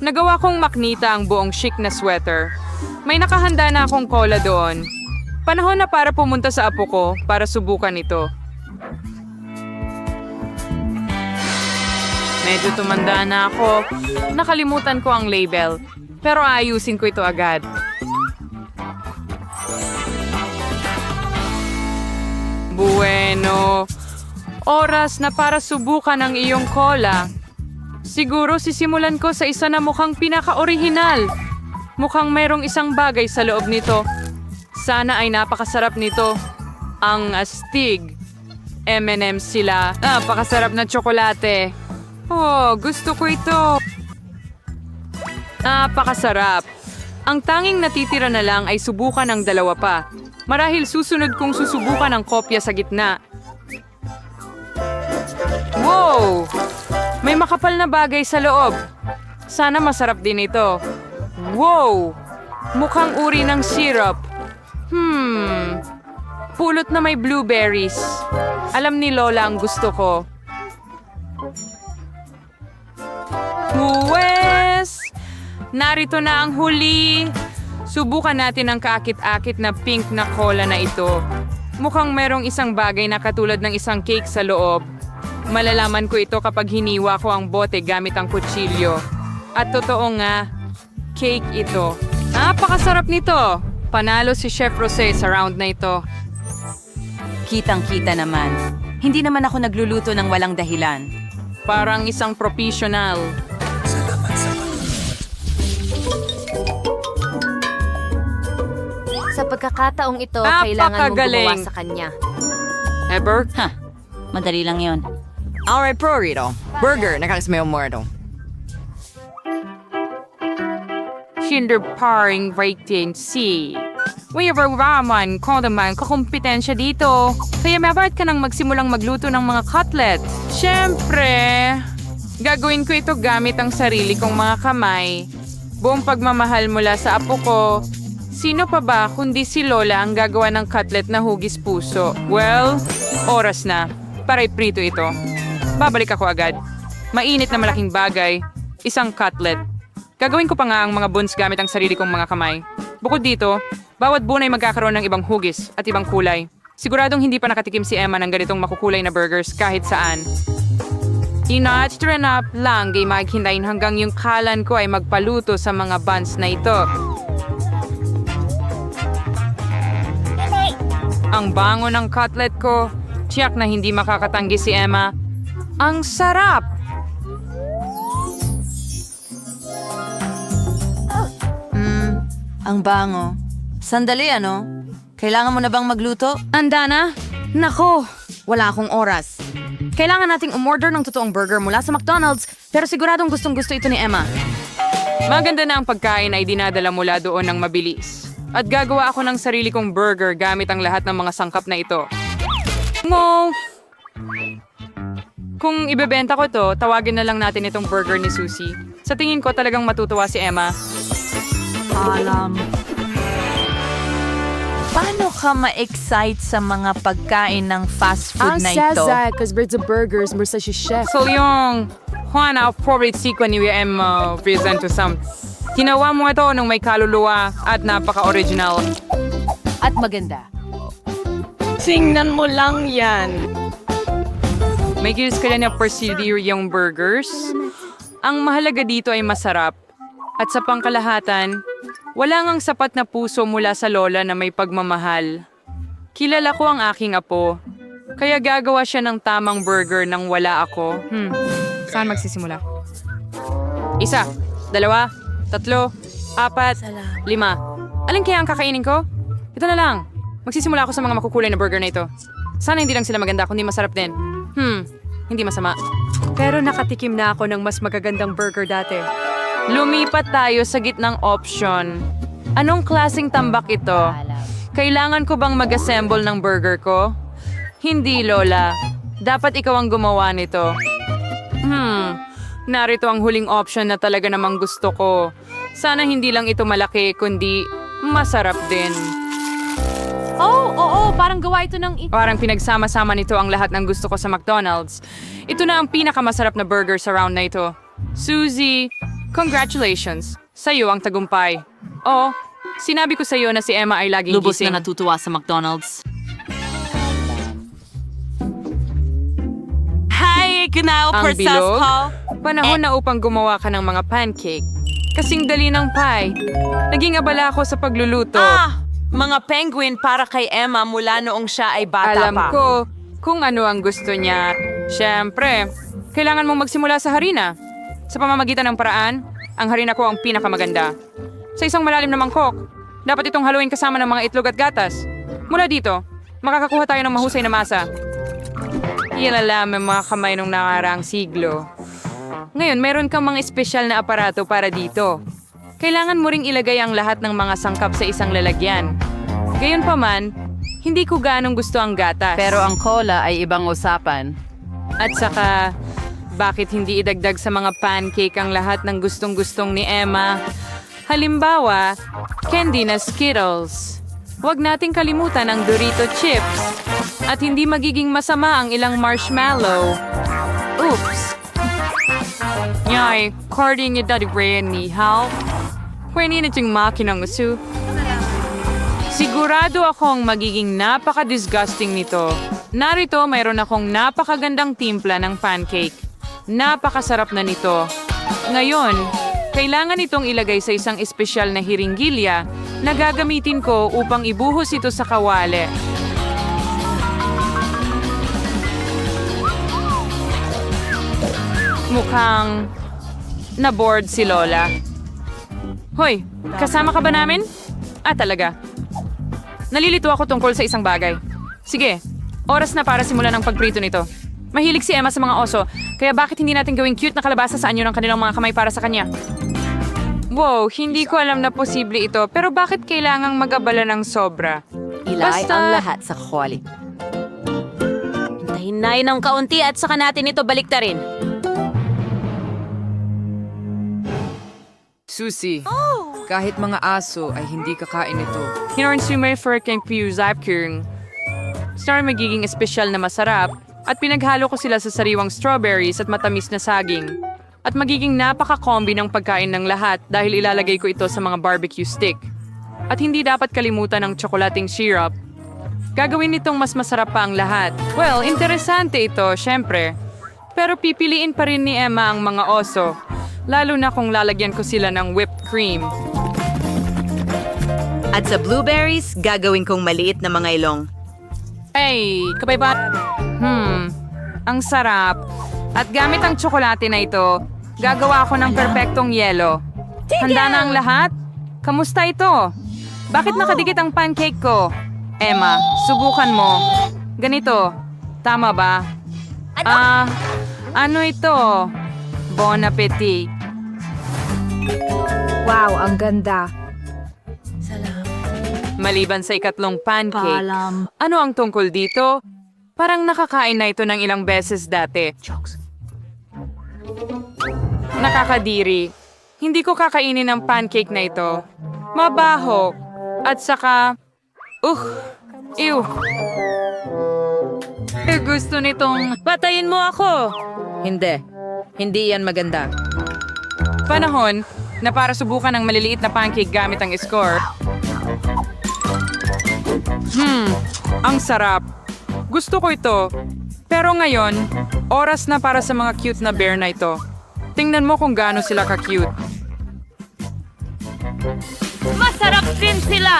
nagawa kong maknita ang buong chic na sweater. May nakahanda na akong cola doon. Panahon na para pumunta sa apo ko para subukan ito. Medyo tumanda na ako. Nakalimutan ko ang label. Pero ayusin ko ito agad. Bueno. Oras na para subukan ang iyong cola. Siguro sisimulan ko sa isa na mukhang pinaka-orihinal. Mukhang mayroong isang bagay sa loob nito. Sana ay napakasarap nito. Ang astig. M&M's sila. Napakasarap na tsokolate. Oh, gusto ko ito. Napakasarap. Ang tanging natitira na lang ay subukan ng dalawa pa. Marahil susunod kong susubukan ang kopya sa gitna. Wow! May makapal na bagay sa loob. Sana masarap din ito. Wow! Mukhang uri ng syrup. Pulot na may blueberries. Alam ni Lola ang gusto ko. Huwes! Narito na ang huli. Subukan natin ang kaakit-akit na pink na cola na ito. Mukhang merong isang bagay na katulad ng isang cake sa loob. Malalaman ko ito kapag hiniwa ko ang bote gamit ang kutsilyo. At totoo nga, cake ito. Napakasarap nito! Panalo si Chef Rosé sa round na ito. Kitang-kita naman. Hindi naman ako nagluluto ng walang dahilan. Parang isang professional. Sa pagkakataong ito, kailangan mong gumawa sa kanya. Ever? Madali lang yon. Alright, prorito. Burger, nakakasmayo mo ito. Kinder paring rating C. Wherever raman, ko naman kakumpetensya dito. Kaya maba't ka nang magsimulang magluto ng mga cutlet. Siyempre, gagawin ko ito gamit ang sarili kong mga kamay. Buong pagmamahal mula sa apo ko. Sino pa ba kundi si Lola ang gagawa ng cutlet na hugis puso? Well, oras na. Para iprito ito. Babalik ako agad. Mainit na malaking bagay. Isang cutlet. Gagawin ko pa nga ang mga buns gamit ang sarili kong mga kamay. Bukod dito, bawat buwan ay magkakaroon ng ibang hugis at ibang kulay. Siguradong hindi pa nakatikim si Emma ng ganitong makukulay na burgers kahit saan. Ina-train up lang ay maghintayin hanggang yung kalan ko ay magpaluto sa mga buns na ito. Ang bango ng cutlet ko. Tiyak na hindi makakatanggi si Emma. Ang sarap! Ang bango. Sandali, ano? Kailangan mo na bang magluto? Andana? Nako, wala akong oras. Kailangan nating umorder ng totoong burger mula sa McDonald's, pero siguradong gustong-gusto ito ni Emma. Maganda na ang pagkain ay dinadala mula doon ng mabilis. At gagawa ako ng sarili kong burger gamit ang lahat ng mga sangkap na ito. Mo! Kung ibebenta ko to, tawagin na lang natin itong burger ni Susie. Sa tingin ko talagang matutuwa si Emma. Paano ka ma-excite sa mga pagkain ng fast food na ito? So yung Juan ang favorite sequence ni Emma present to some. Ginawa mo ito nung may kaluluwa at napaka-original. At maganda. Tingnan mo lang yan. May gilis ka na persevere yung burgers. Ang mahalaga dito ay masarap. At sa pangkalahatan, wala ngang sapat na puso mula sa lola na may pagmamahal. Kilala ko ang aking apo. Kaya gagawa siya ng tamang burger nang wala ako. Saan magsisimula? 1, 2, 3, 4, 5. Alin kaya ang kakainin ko? Ito na lang. Magsisimula ako sa mga makukulay na burger na ito. Sana hindi lang sila maganda, kundi masarap din. Hindi masama. Pero nakatikim na ako ng mas magagandang burger dati. Lumipat tayo sa gitnang option. Anong klaseng tambak ito? Kailangan ko bang mag-assemble ng burger ko? Hindi, Lola. Dapat ikaw ang gumawa nito. Narito ang huling option na talaga namang gusto ko. Sana hindi lang ito malaki, kundi masarap din. Oo, parang gawa ito ng... Parang pinagsama-sama nito ang lahat ng gusto ko sa McDonald's. Ito na ang pinakamasarap na burger sa round na ito. Susie, congratulations. Sa'yo ang tagumpay. Oh, sinabi ko sa'yo na si Emma ay laging Lubos gising. na natutuwa sa McDonald's. Hi, Kunao Ang bilog? Panahon na upang gumawa ka ng mga pancake. Kasing dali ng pie. Naging abala ako sa pagluluto. Mga penguin para kay Emma mula noong siya ay bata Alam pa. ko kung ano ang gusto niya. Siyempre, kailangan mong magsimula sa harina. Sa pamamagitan ng paraan, ang harina ko ang pinakamaganda. Sa isang malalim na mangkok, dapat itong haluin kasama ng mga itlog at gatas. Mula dito, makakakuha tayo ng mahusay na masa. Yan alam ang mga kamay nung nakaraang siglo. Ngayon, meron kang mga espesyal na aparato para dito. Kailangan mo ring ilagay ang lahat ng mga sangkap sa isang lalagyan. Gayunpaman, hindi ko ganong gusto ang gatas. Pero ang cola ay ibang usapan. At saka, bakit hindi idagdag sa mga pancake ang lahat ng gustong-gustong ni Emma? Halimbawa, candy na Skittles. Huwag nating kalimutan ang Dorito chips. At hindi magiging masama ang ilang marshmallow. Oops! Yay, carding ni Daddy Ray ni Hal. Pwede na diyang makinang uso. Sigurado akong magiging napaka-disgusting nito. Narito, mayroon akong napakagandang timpla ng pancake. Napakasarap na nito. Ngayon, kailangan itong ilagay sa isang espesyal na hiringgilya na gagamitin ko upang ibuhos ito sa kawali. Mukhang na-bored si Lola. Hoy, kasama ka ba namin? Talaga. Nalilito ako tungkol sa isang bagay. Sige, oras na para simulan ang pagprito nito. Mahilig si Emma sa mga oso, kaya bakit hindi natin gawing cute na kalabasa sa anyo ng kanilang mga kamay para sa kanya? Wow, hindi ko alam na posible ito, pero bakit kailangang mag-abala ng sobra? Ilay ang lahat sa kwali. Hintayin na ng kaunti at saka natin ito baliktarin. Susie, kahit mga aso ay hindi kakain ito. Hinarnsumay for kang Piyuzapkung. Star magiging espesyal na masarap at pinaghalo ko sila sa sariwang strawberries at matamis na saging. At magiging napaka-combi ng pagkain ng lahat dahil ilalagay ko ito sa mga barbecue stick. At hindi dapat kalimutan ang tsokolating syrup. Gagawin nitong mas masarap pa ang lahat. Well, interesante ito, syempre. Pero pipiliin pa rin ni Emma ang mga oso. Lalo na kung lalagyan ko sila ng whipped cream. At sa blueberries, gagawin kong maliit na mga ilong. Hey, kabay ba? Ang sarap. At gamit ang tsokolate na ito, gagawa ako ng perpektong yelo. Handa na ang lahat? Kamusta ito? Bakit nakadikit ang pancake ko? Emma, subukan mo. Ganito. Tama ba? Ano ito? Bon appetit. Wow, ang ganda. Maliban sa ikatlong pancake, ano ang tungkol dito? Parang nakakain na ito ng ilang beses dati. Nakakadiri. Hindi ko kakainin ang pancake na ito. Mabaho. At saka... Ew. Gusto nitong... Patayin mo ako! Hindi. Hindi yan maganda. Panahon na para subukan ang maliliit na pancake gamit ang score. Ang sarap. Gusto ko ito. Pero ngayon, oras na para sa mga cute na bear na ito. Tingnan mo kung gaano sila ka-cute. Masarap din sila!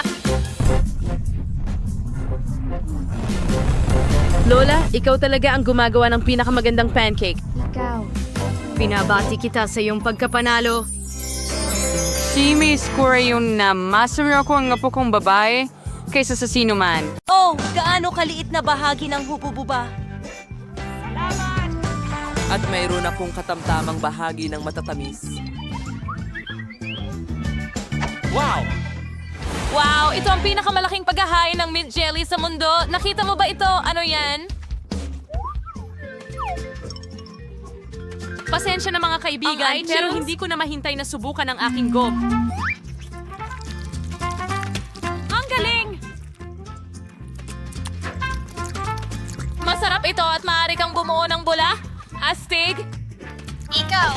Lola, ikaw talaga ang gumagawa ng pinakamagandang pancake. Ikaw. Binabati kita sa iyong pagkapanalo. Si may score yung na master ako ang apo kong babae kaysa sa sino man. Oh, gaano kaliit na bahagi ng hubububa. At mayroon akong katamtamang bahagi ng matatamis. Wow! Wow, ito ang pinakamalaking paghahain ng mint jelly sa mundo. Nakita mo ba ito? Ano yan? Pasensya na mga kaibigan, pero hindi ko na mahintay na subukan ang aking gom. Ang galing! Masarap ito at maaari kang bumuo ng bula. Astig? Ikaw!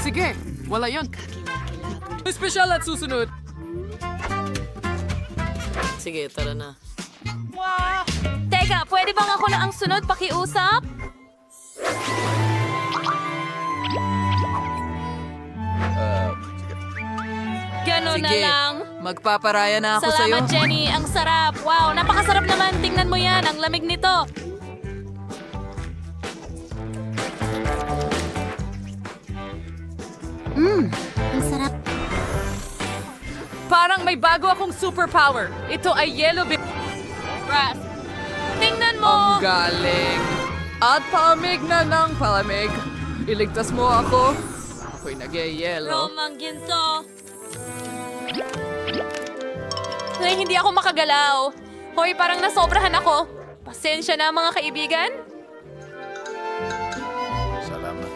Sige, wala yon. Espesyal at susunod. Sige, tara na. Teka, pwede bang ako na ang sunod pakiusap? Ganun na lang. Magpaparaya na ako sa'yo. Salamat, Jenny. Ang sarap. Wow, napakasarap naman. Tingnan mo yan. Ang lamig nito. Ang sarap. Parang may bago akong superpower. Ito ay yellow Ras. Tingnan mo. galing. At palamig na ng palamig. Iligtas mo ako. Ako'y nag-yellow. Romang ginto. Ay, hindi ako makagalaw. Hoy, parang nasobrahan ako. Pasensya na, mga kaibigan. Salamat.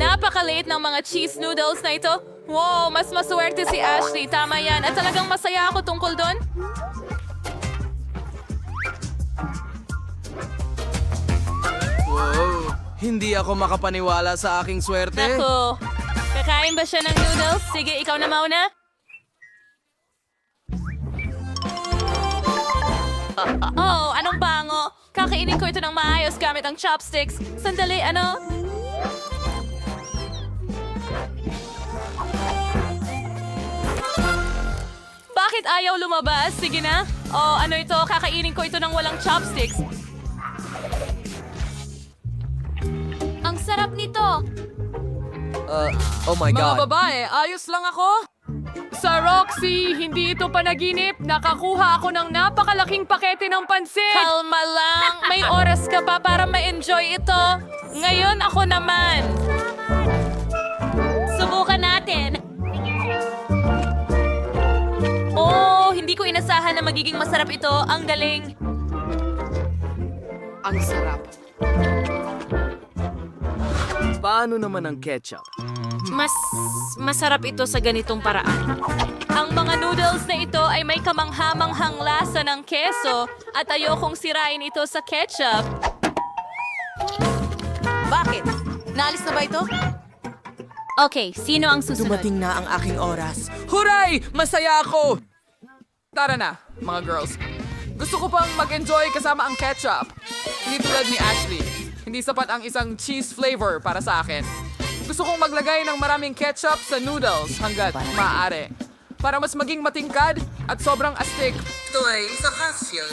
Napakaliit ng mga cheese noodles na ito. Wow, mas maswerte si Ashley. Tama yan. At talagang masaya ako tungkol doon. Wow, hindi ako makapaniwala sa aking swerte. Naku, kakain ba siya ng noodles? Sige, ikaw na mauna. Oh, anong bango? Kakainin ko ito ng maayos gamit ang chopsticks. Sandali, ano? Bakit ayaw lumabas? Sige na. Oh, ano ito? Kakainin ko ito ng walang chopsticks. Ang sarap nito. Oh my Mga God. babae, ayos lang ako. Sa Roxy, hindi ito panaginip. Nakakuha ako ng napakalaking pakete ng pansit. Kalma lang. May oras ka pa para ma-enjoy ito. Ngayon ako naman. Subukan natin. Oh, hindi ko inasahan na magiging masarap ito. Ang galing. Ang sarap. Paano naman ang ketchup? Mas masarap ito sa ganitong paraan. Ang mga noodles na ito ay may kamanghamanghang lasa ng keso at ayokong sirain ito sa ketchup. Bakit? Naalis na ba ito? Okay, sino ang susunod? Dumating na ang aking oras. Huray! Masaya ako! Tara na, mga girls. Gusto ko pang mag-enjoy kasama ang ketchup. Hindi tulad ni Ashley. Hindi sapat ang isang cheese flavor para sa akin. Gusto kong maglagay ng maraming ketchup sa noodles hanggat maaari. Para mas maging matingkad at sobrang astig. Ito ay isa kasya.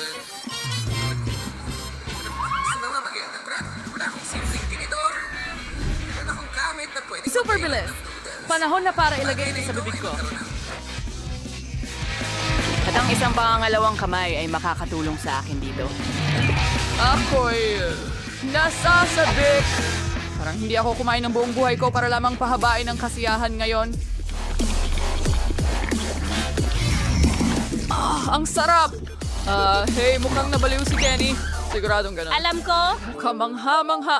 Super bilis! Panahon na para ilagay ito sa bibig ko. At ang isang pangangalawang kamay ay makakatulong sa akin dito. Ako'y nasasabik. Parang hindi ako kumain ng buong buhay ko para lamang pahabain ang kasiyahan ngayon. Ang sarap! Hey, mukhang nabaliw si Kenny. Siguradong ganun. Alam ko. Kamangha-mangha.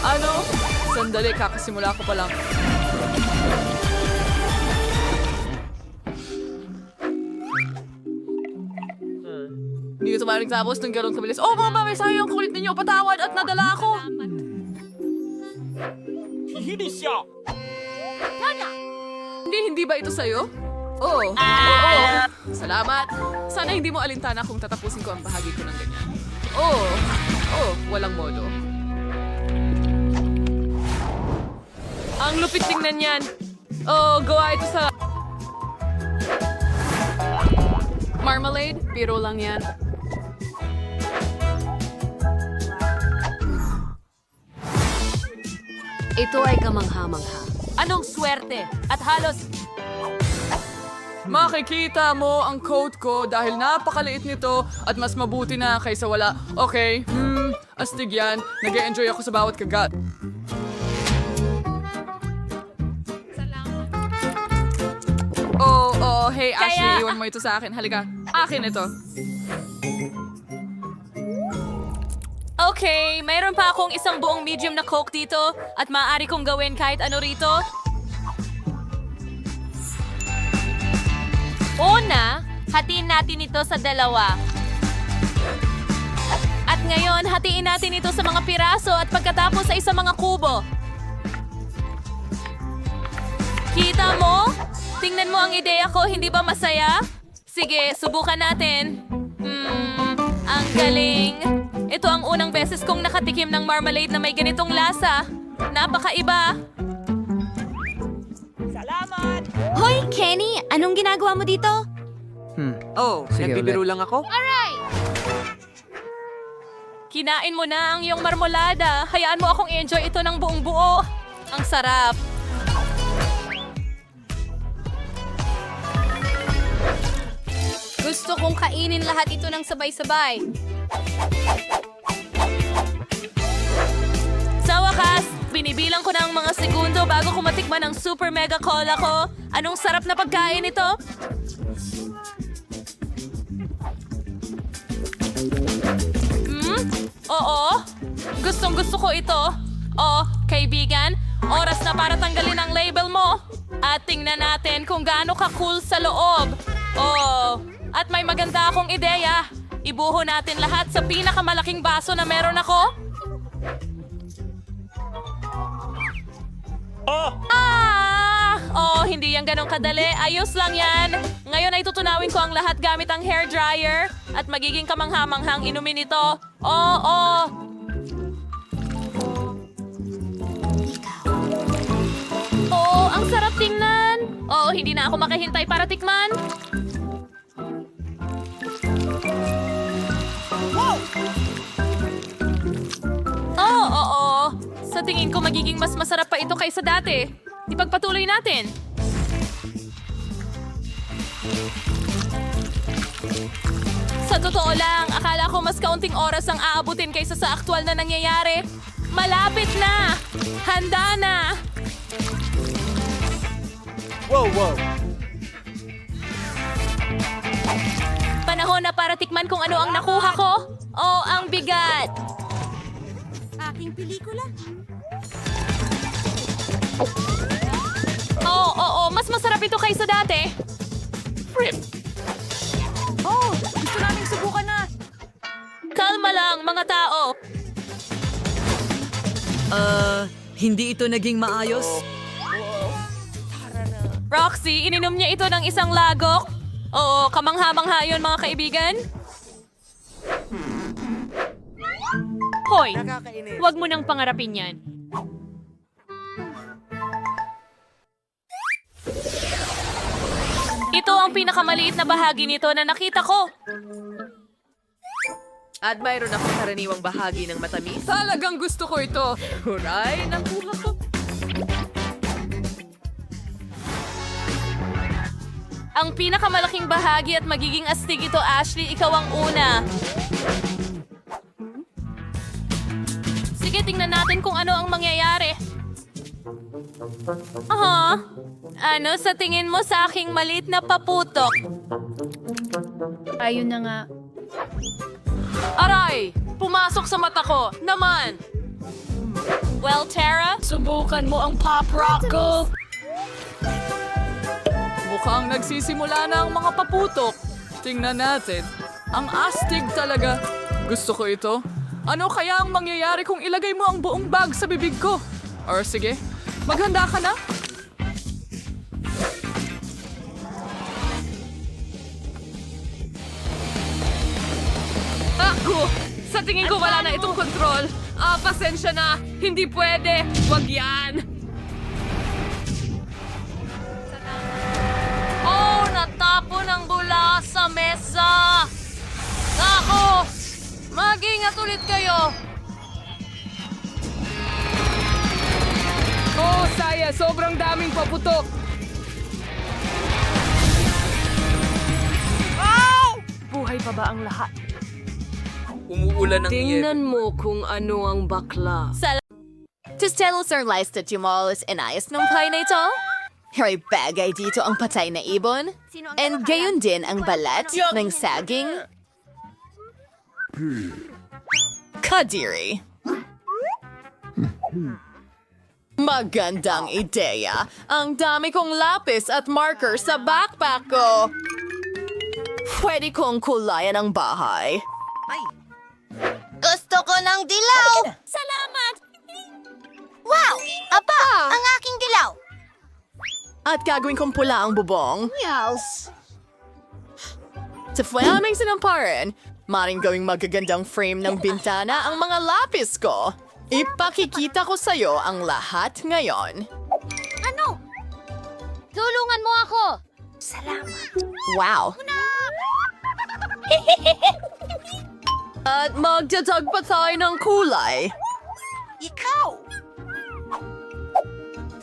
Ano? Sandali, kakasimula ko pa lang. Hindi ko tumaring tapos ng ganun kabilis. Oh, mga babay, sayang ang kulit ninyo. Patawad at nadala ako. Hindi ba ito sa'yo? Oo. Oo. Salamat. Sana hindi mo alintana kung tatapusin ko ang bahagi ko ng ganyan. Oo. Oo, walang modo. Ang lupit tingnan yan. Oh, gawa ito sa... Marmalade? Biro lang yan. Ito ay kamangha-mangha. Anong swerte? At halos... Makikita mo ang coat ko dahil napakaliit nito at mas mabuti na kaysa wala. Okay, astig yan. Nag-e-enjoy ako sa bawat kagat. Oh, hey Ashley, iwan mo ito sa akin. Halika, akin ito. Okay, mayroon pa akong isang buong medium na Coke dito at maaari kong gawin kahit ano rito. Una, hatiin natin ito sa dalawa. At ngayon, hatiin natin ito sa mga piraso at pagkatapos sa isang mga kubo. Kita mo? Tingnan mo ang ideya ko, hindi ba masaya? Sige, subukan natin. Ang galing. Ito ang unang beses kong nakatikim ng marmalade na may ganitong lasa. Napakaiba. Hoy, Kenny! Anong ginagawa mo dito? Oh, nagbibiro lang ako? Kinain mo na ang iyong marmolada. Hayaan mo akong enjoy ito ng buong buo. Ang sarap. Gusto kong kainin lahat ito ng sabay-sabay. Sa wakas, binibilang ko ng mga segundo bago ko matikman ang super mega cola ko. Anong sarap na pagkain ito? Oo. Gustong gusto ko ito. Oh, kaibigan, oras na para tanggalin ang label mo. At tingnan natin kung gaano ka-cool sa loob. Oh, at may maganda akong ideya. Ibuho natin lahat sa pinakamalaking baso na meron ako. Oh, hindi yan ganun kadali. Ayos lang yan. Ngayon ay tutunawin ko ang lahat gamit ang hair dryer at magiging kamangha-manghang inumin ito. Oh. Oh, ang sarap tingnan. Oh, hindi na ako makahintay para tikman. Oo. Sa tingin ko magiging mas masarap pa ito kaysa dati. Ipagpatuloy natin. Sa totoo lang, akala ko mas kaunting oras ang aabutin kaysa sa aktwal na nangyayari. Malapit na! Handa na! Wow. Panahon na para tikman kung ano ang nakuha ko. Oh, ang bigat! Aking pelikula. Oo, mas masarap ito kaysa dati. Oh, gusto naming subukan na. Kalma lang, mga tao. Hindi ito naging maayos? Roxy, ininom niya ito ng isang lagok. Oo, kamangha-mangha yun, mga kaibigan. Hoy, huwag mo nang pangarapin yan. Ito ang pinakamaliit na bahagi nito na nakita ko. At mayroon akong karaniwang bahagi ng matamis. Talagang gusto ko ito. Huray, nakuha ko. Ang pinakamalaking bahagi at magiging astig ito, Ashley. Ikaw ang una. Sige, tingnan natin kung ano ang mangyayari. Ano sa tingin mo sa aking maliit na paputok? Ayun na nga. Aray! Pumasok sa mata ko! Naman! Well, Tara, subukan mo ang pop rock ko. Mukhang nagsisimula na ang mga paputok. Tingnan natin. Ang astig talaga. Gusto ko ito. Ano kaya ang mangyayari kung ilagay mo ang buong bag sa bibig ko? Or sige, maghanda ka na. Ako! Sa tingin ko wala na itong kontrol. Pasensya na. Hindi pwede. Wag yan. Oh, natapon ang bula sa mesa! Ako! Mag-ingat ulit kayo! Oh, saya. Sobrang daming paputok. Buhay pa ba ang lahat? Umuulan ng Tingnan mo kung ano ang bakla. Tustelos are lies at yumalos inayos ng pay na ito? Hay bagay dito ang patay na ibon. And gayon din ang balat ng saging. Kadiri. Magandang ideya. Ang dami kong lapis at marker sa backpack ko. Pwede kong kulayan ang bahay. Gusto ko ng dilaw! Salamat! Wow! Aba! Ang aking dilaw! At gagawin kong pula ang bubong. Yes! Sa flaming sinamparan, maring gawing magagandang frame ng bintana ang mga lapis ko. Ipakikita ko sa'yo ang lahat ngayon. Ano? Tulungan mo ako! Wow! At magdadag pa tayo ng kulay. Ikaw!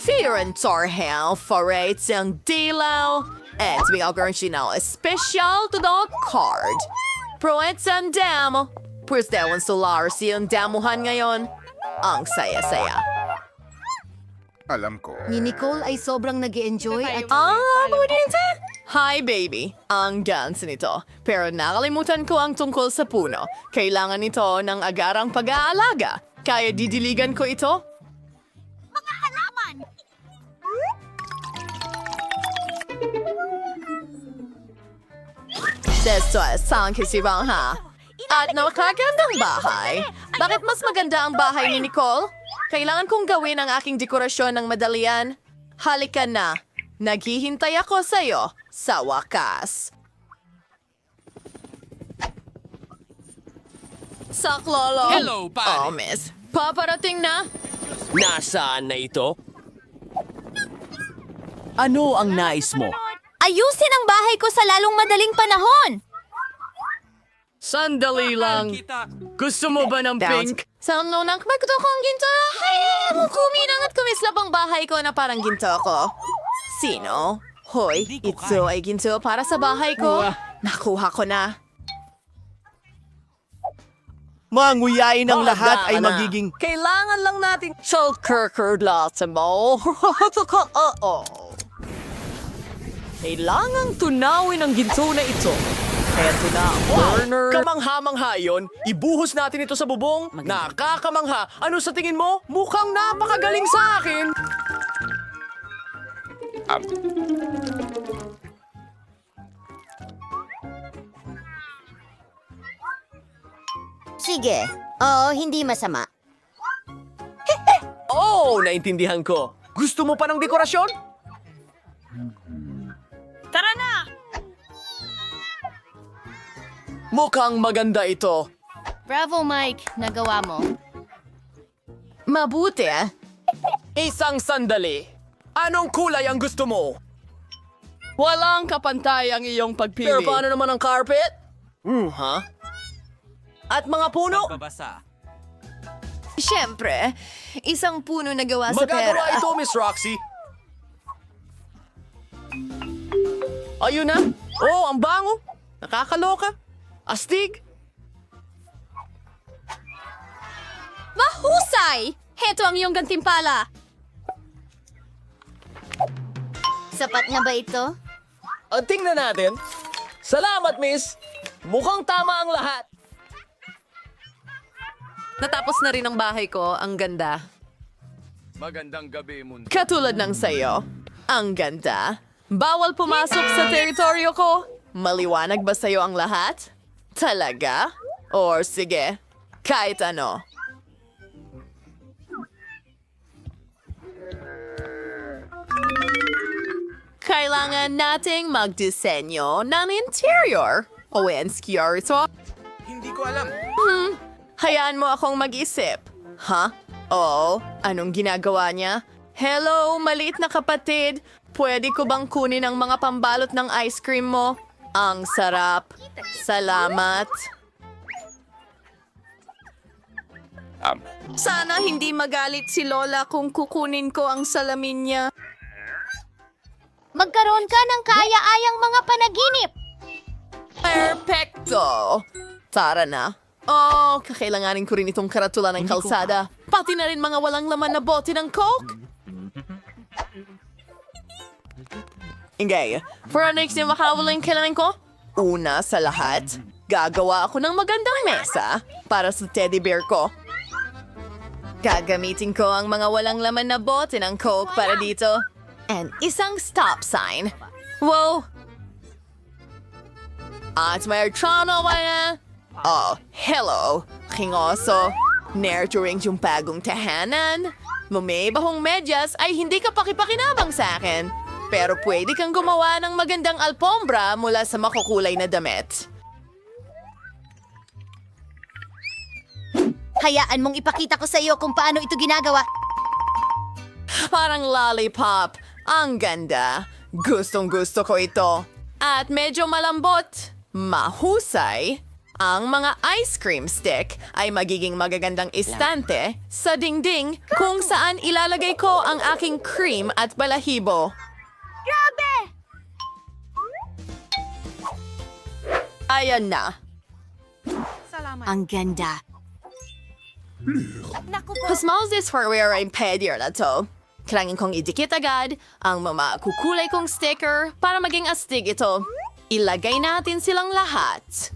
Fear and Torhel forates ang dilaw. At bigyan sinal special to the card. Proets ang damo. Pues dewan solar siyang damuhan ngayon. Ang saya-saya. Alam ko. Ni Nicole ay sobrang nag-enjoy at Budinte! Hi, baby. Ang gans nito. Pero nakalimutan ko ang tungkol sa puno. Kailangan nito ng agarang pag-aalaga. Kaya didiligan ko ito? Mga halaman! Desto sang kisibang ha. At nakakagandang bahay. Bakit mas maganda ang bahay ni Nicole? Kailangan kong gawin ang aking dekorasyon ng madalian. Halika na. Naghihintay ako sa'yo sa wakas. Saklolo. Hello, pare. Oh, miss. Paparating na? Nasaan na ito? Ano ang nais mo? Ayusin ang bahay ko sa lalong madaling panahon! Sandali lang. Gusto mo ba ng pink? Sa nang magto kong ginto. Ay, kuminang at kumislap ang bahay ko na parang ginto ko. Sino? Hoy, ito ay ginto para sa bahay ko. Nakuha ko na. Manguyain ang lahat ay magiging... Kailangan lang natin... Shulkerkerlasan mo. Kailangang tunawin ang ginto na ito. Eto na, burner. Kamangha-mangha yun. Ibuhos natin ito sa bubong. Nakakamangha. Ano sa tingin mo? Mukhang napakagaling sa akin. Sige. Oo, hindi masama. Oh, naintindihan ko. Gusto mo pa ng dekorasyon? Tara na! Mukhang maganda ito. Bravo, Mike. Nagawa mo. Mabuti ah. Isang sandali. Anong kulay ang gusto mo? Walang kapantay ang iyong pagpili. Pero paano naman ang carpet? Ha? At mga puno? Siyempre, isang puno na gawa sa pera. Magagawa ito, Miss Roxy. Ayun na. Oh, ang bango. Nakakaloka. Astig. Mahusay! Heto ang iyong gantimpala. Sapat na ba ito? Tingnan natin. Salamat, Miss. Mukhang tama ang lahat. Natapos na rin ang bahay ko. Ang ganda. Magandang gabi, mundo. Katulad ng sayo. Ang ganda. Bawal pumasok sa teritoryo ko. Maliwanag ba sa'yo ang lahat? Talaga? Or sige, kahit ano. Kailangan nating magdisenyo ng interior. Owenskior ito. Hindi ko alam. Hayaan mo akong mag-isip. Ha? Oo, anong ginagawa niya? Hello, maliit na kapatid. Pwede ko bang kunin ang mga pambalot ng ice cream mo? Ang sarap. Salamat. Sana hindi magalit si Lola kung kukunin ko ang salamin niya. Magkaroon ka ng kaaya-ayang mga panaginip. Perfecto! Tara na. Oh, kakailanganin ko rin itong karatula ng kalsada. Pati na rin mga walang laman na bote ng Coke. Ingay, for our next na makawalang kailangan ko? Una sa lahat, gagawa ako ng magandang mesa para sa teddy bear ko. Gagamitin ko ang mga walang laman na bote ng Coke para dito. And isang stop sign. Wow! At may archano ba? Oh, hello, King Oso. Nurturing yung bagong tahanan. Mamibahong medyas ay hindi ka pakipakinabang sa akin. Pero pwede kang gumawa ng magandang alpombra mula sa makukulay na damit. Hayaan mong ipakita ko sa iyo kung paano ito ginagawa. Parang lollipop. Ang ganda. Gustong gusto ko ito. At medyo malambot. Mahusay. Ang mga ice cream stick ay magiging magagandang istante sa dingding kung saan ilalagay ko ang aking cream at balahibo. Grabe! Ayan na. Ang ganda. Smells this for where I'm pedier na to. Kailangan kong idikit agad ang mga kukulay kong sticker para maging astig ito. Ilagay natin silang lahat.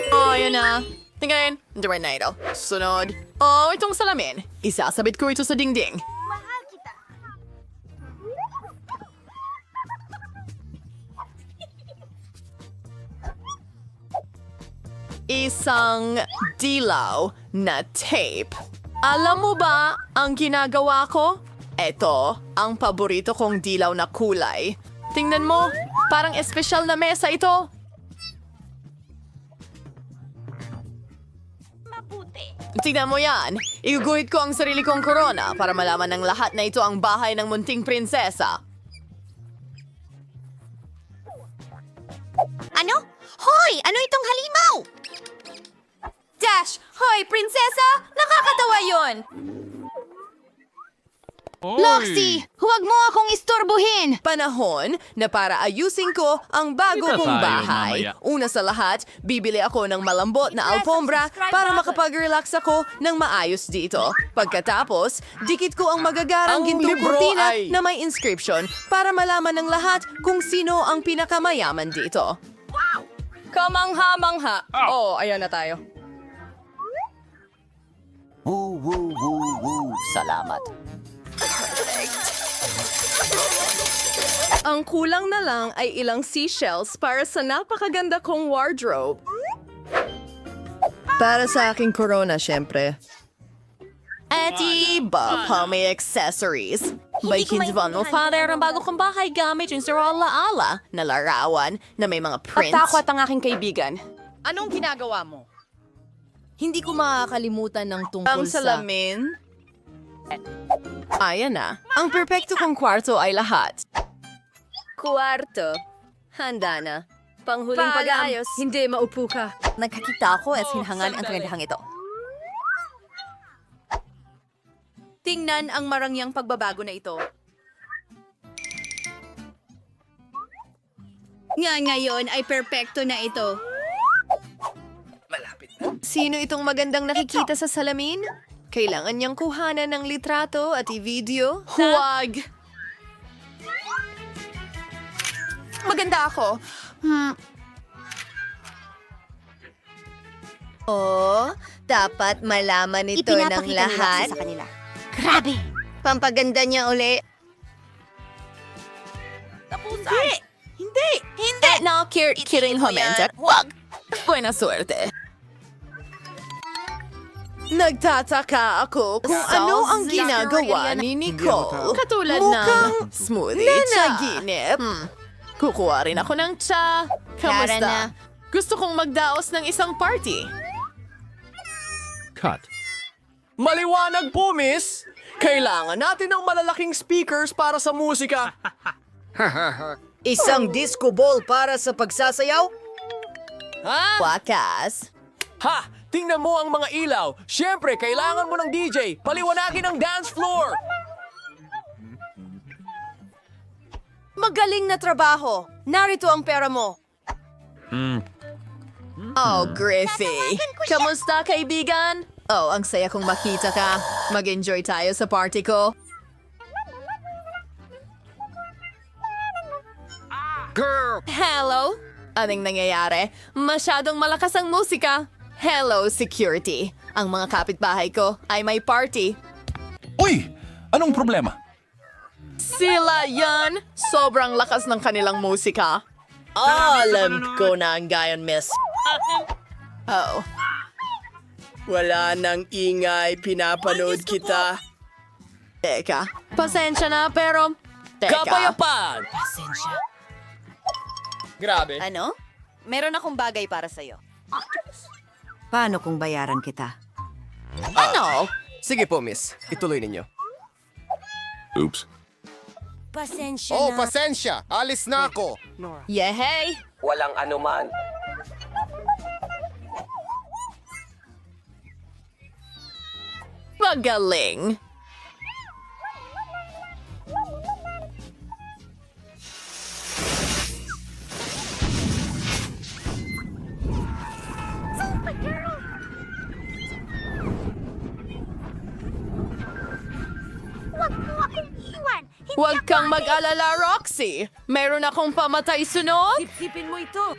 Oh, yun na. Tingnan, hindi na ito. Sunod. Oh, itong salamin. Isasabit ko ito sa dingding. Isang dilaw na tape. Alam mo ba ang ginagawa ko? Ito ang paborito kong dilaw na kulay. Tingnan mo, parang espesyal na mesa ito. Tingnan mo yan. Iguguhit ko ang sarili kong korona para malaman ng lahat na ito ang bahay ng munting prinsesa. Ano? Hoy! Ano itong halimaw? Dash! Hoy, prinsesa! Nakakatawa yon! Loxy! Huwag mo akong istorbohin! Panahon na para ayusin ko ang bago Kita kong tayo bahay. mamaya. Una sa lahat, bibili ako ng malambot na alfombra para makapag-relax ako ng maayos dito. Pagkatapos, dikit ko ang magagarang Ang gintong libro kurtina ay- na may inscription para malaman ng lahat kung sino ang pinakamayaman dito. Kamangha-mangha. Oh, ayan na tayo. Salamat. Ang kulang na lang ay ilang seashells para sa napakaganda kong wardrobe. Para sa aking corona, syempre. At iba pa may accessories. Baikin ba mo, father, ang bago kong bahay gamit yung sa ala-ala na larawan na may mga prints. Takot ang aking kaibigan. Anong ginagawa mo? Hindi ko makakalimutan ng tungkol Ang salamin. Ayan na. Ang perpekto kong kwarto ay lahat. Kwarto. Handa na. Panghuling pag-ayos. Hindi, maupo ka. Nagkakita ko at sinhangan ang kagandahang ito. Tingnan ang marangyang pagbabago na ito. Ngayon ay perpekto na ito. Sino itong magandang nakikita sa salamin? Kailangan niyang kuhanan ng litrato at i-video? Huwag! Maganda ako. Oh, dapat malaman ito ng lahat. sa kanila. Grabe! Pampaganda niya uli. Hindi! No, kidding, Homenta. Wag! Buena suerte. Nagtataka ako kung ano ang ginagawa ni Nicole. Katulad Mukhang smoothie. nanaginip. Kukuha rin ako ng tsa. Tara Kamusta? na. Gusto kong magdaos ng isang party. Cut. Maliwanag po, miss! Kailangan natin ng malalaking speakers para sa musika. Isang disco ball para sa pagsasayaw? Wakas. Ha! Tingnan mo ang mga ilaw. Siyempre, kailangan mo ng DJ. Paliwanagin ang dance floor. Magaling na trabaho. Narito ang pera mo. Oh, Griffey. Kamusta, kaibigan? Oh, ang saya kong makita ka. Mag-enjoy tayo sa party ko. Hello? Anong nangyayari? Masyadong malakas ang musika. Hello, security. Ang mga kapitbahay ko ay may party. Uy! Anong problema? Sila yan! Sobrang lakas ng kanilang musika. Alam ko na ang gayon, miss. Oh, Wala nang ingay, pinapanood kita. teka. Pasensya na, pero... Teka. Kapayapaan! Grabe. Ano? Meron akong bagay para sa'yo. Paano kung bayaran kita? Ano? Sige po, miss. Ituloy ninyo. Oops. Pasensya Oh, pasensya. Alis na ako. Yehey! Walang anuman. Magaling! Huwag kang mag-alala, Roxy. Meron akong pamatay sunod. Sipsipin mo ito.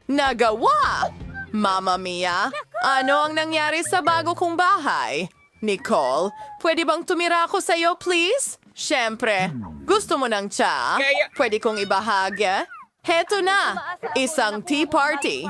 Nagawa! Mamma mia! Ano ang nangyari sa bago kong bahay? Nicole, pwede bang tumira ako sa'yo, please? Siyempre, gusto mo ng tsa? Pwede kong ibahagi? Heto na, isang tea party.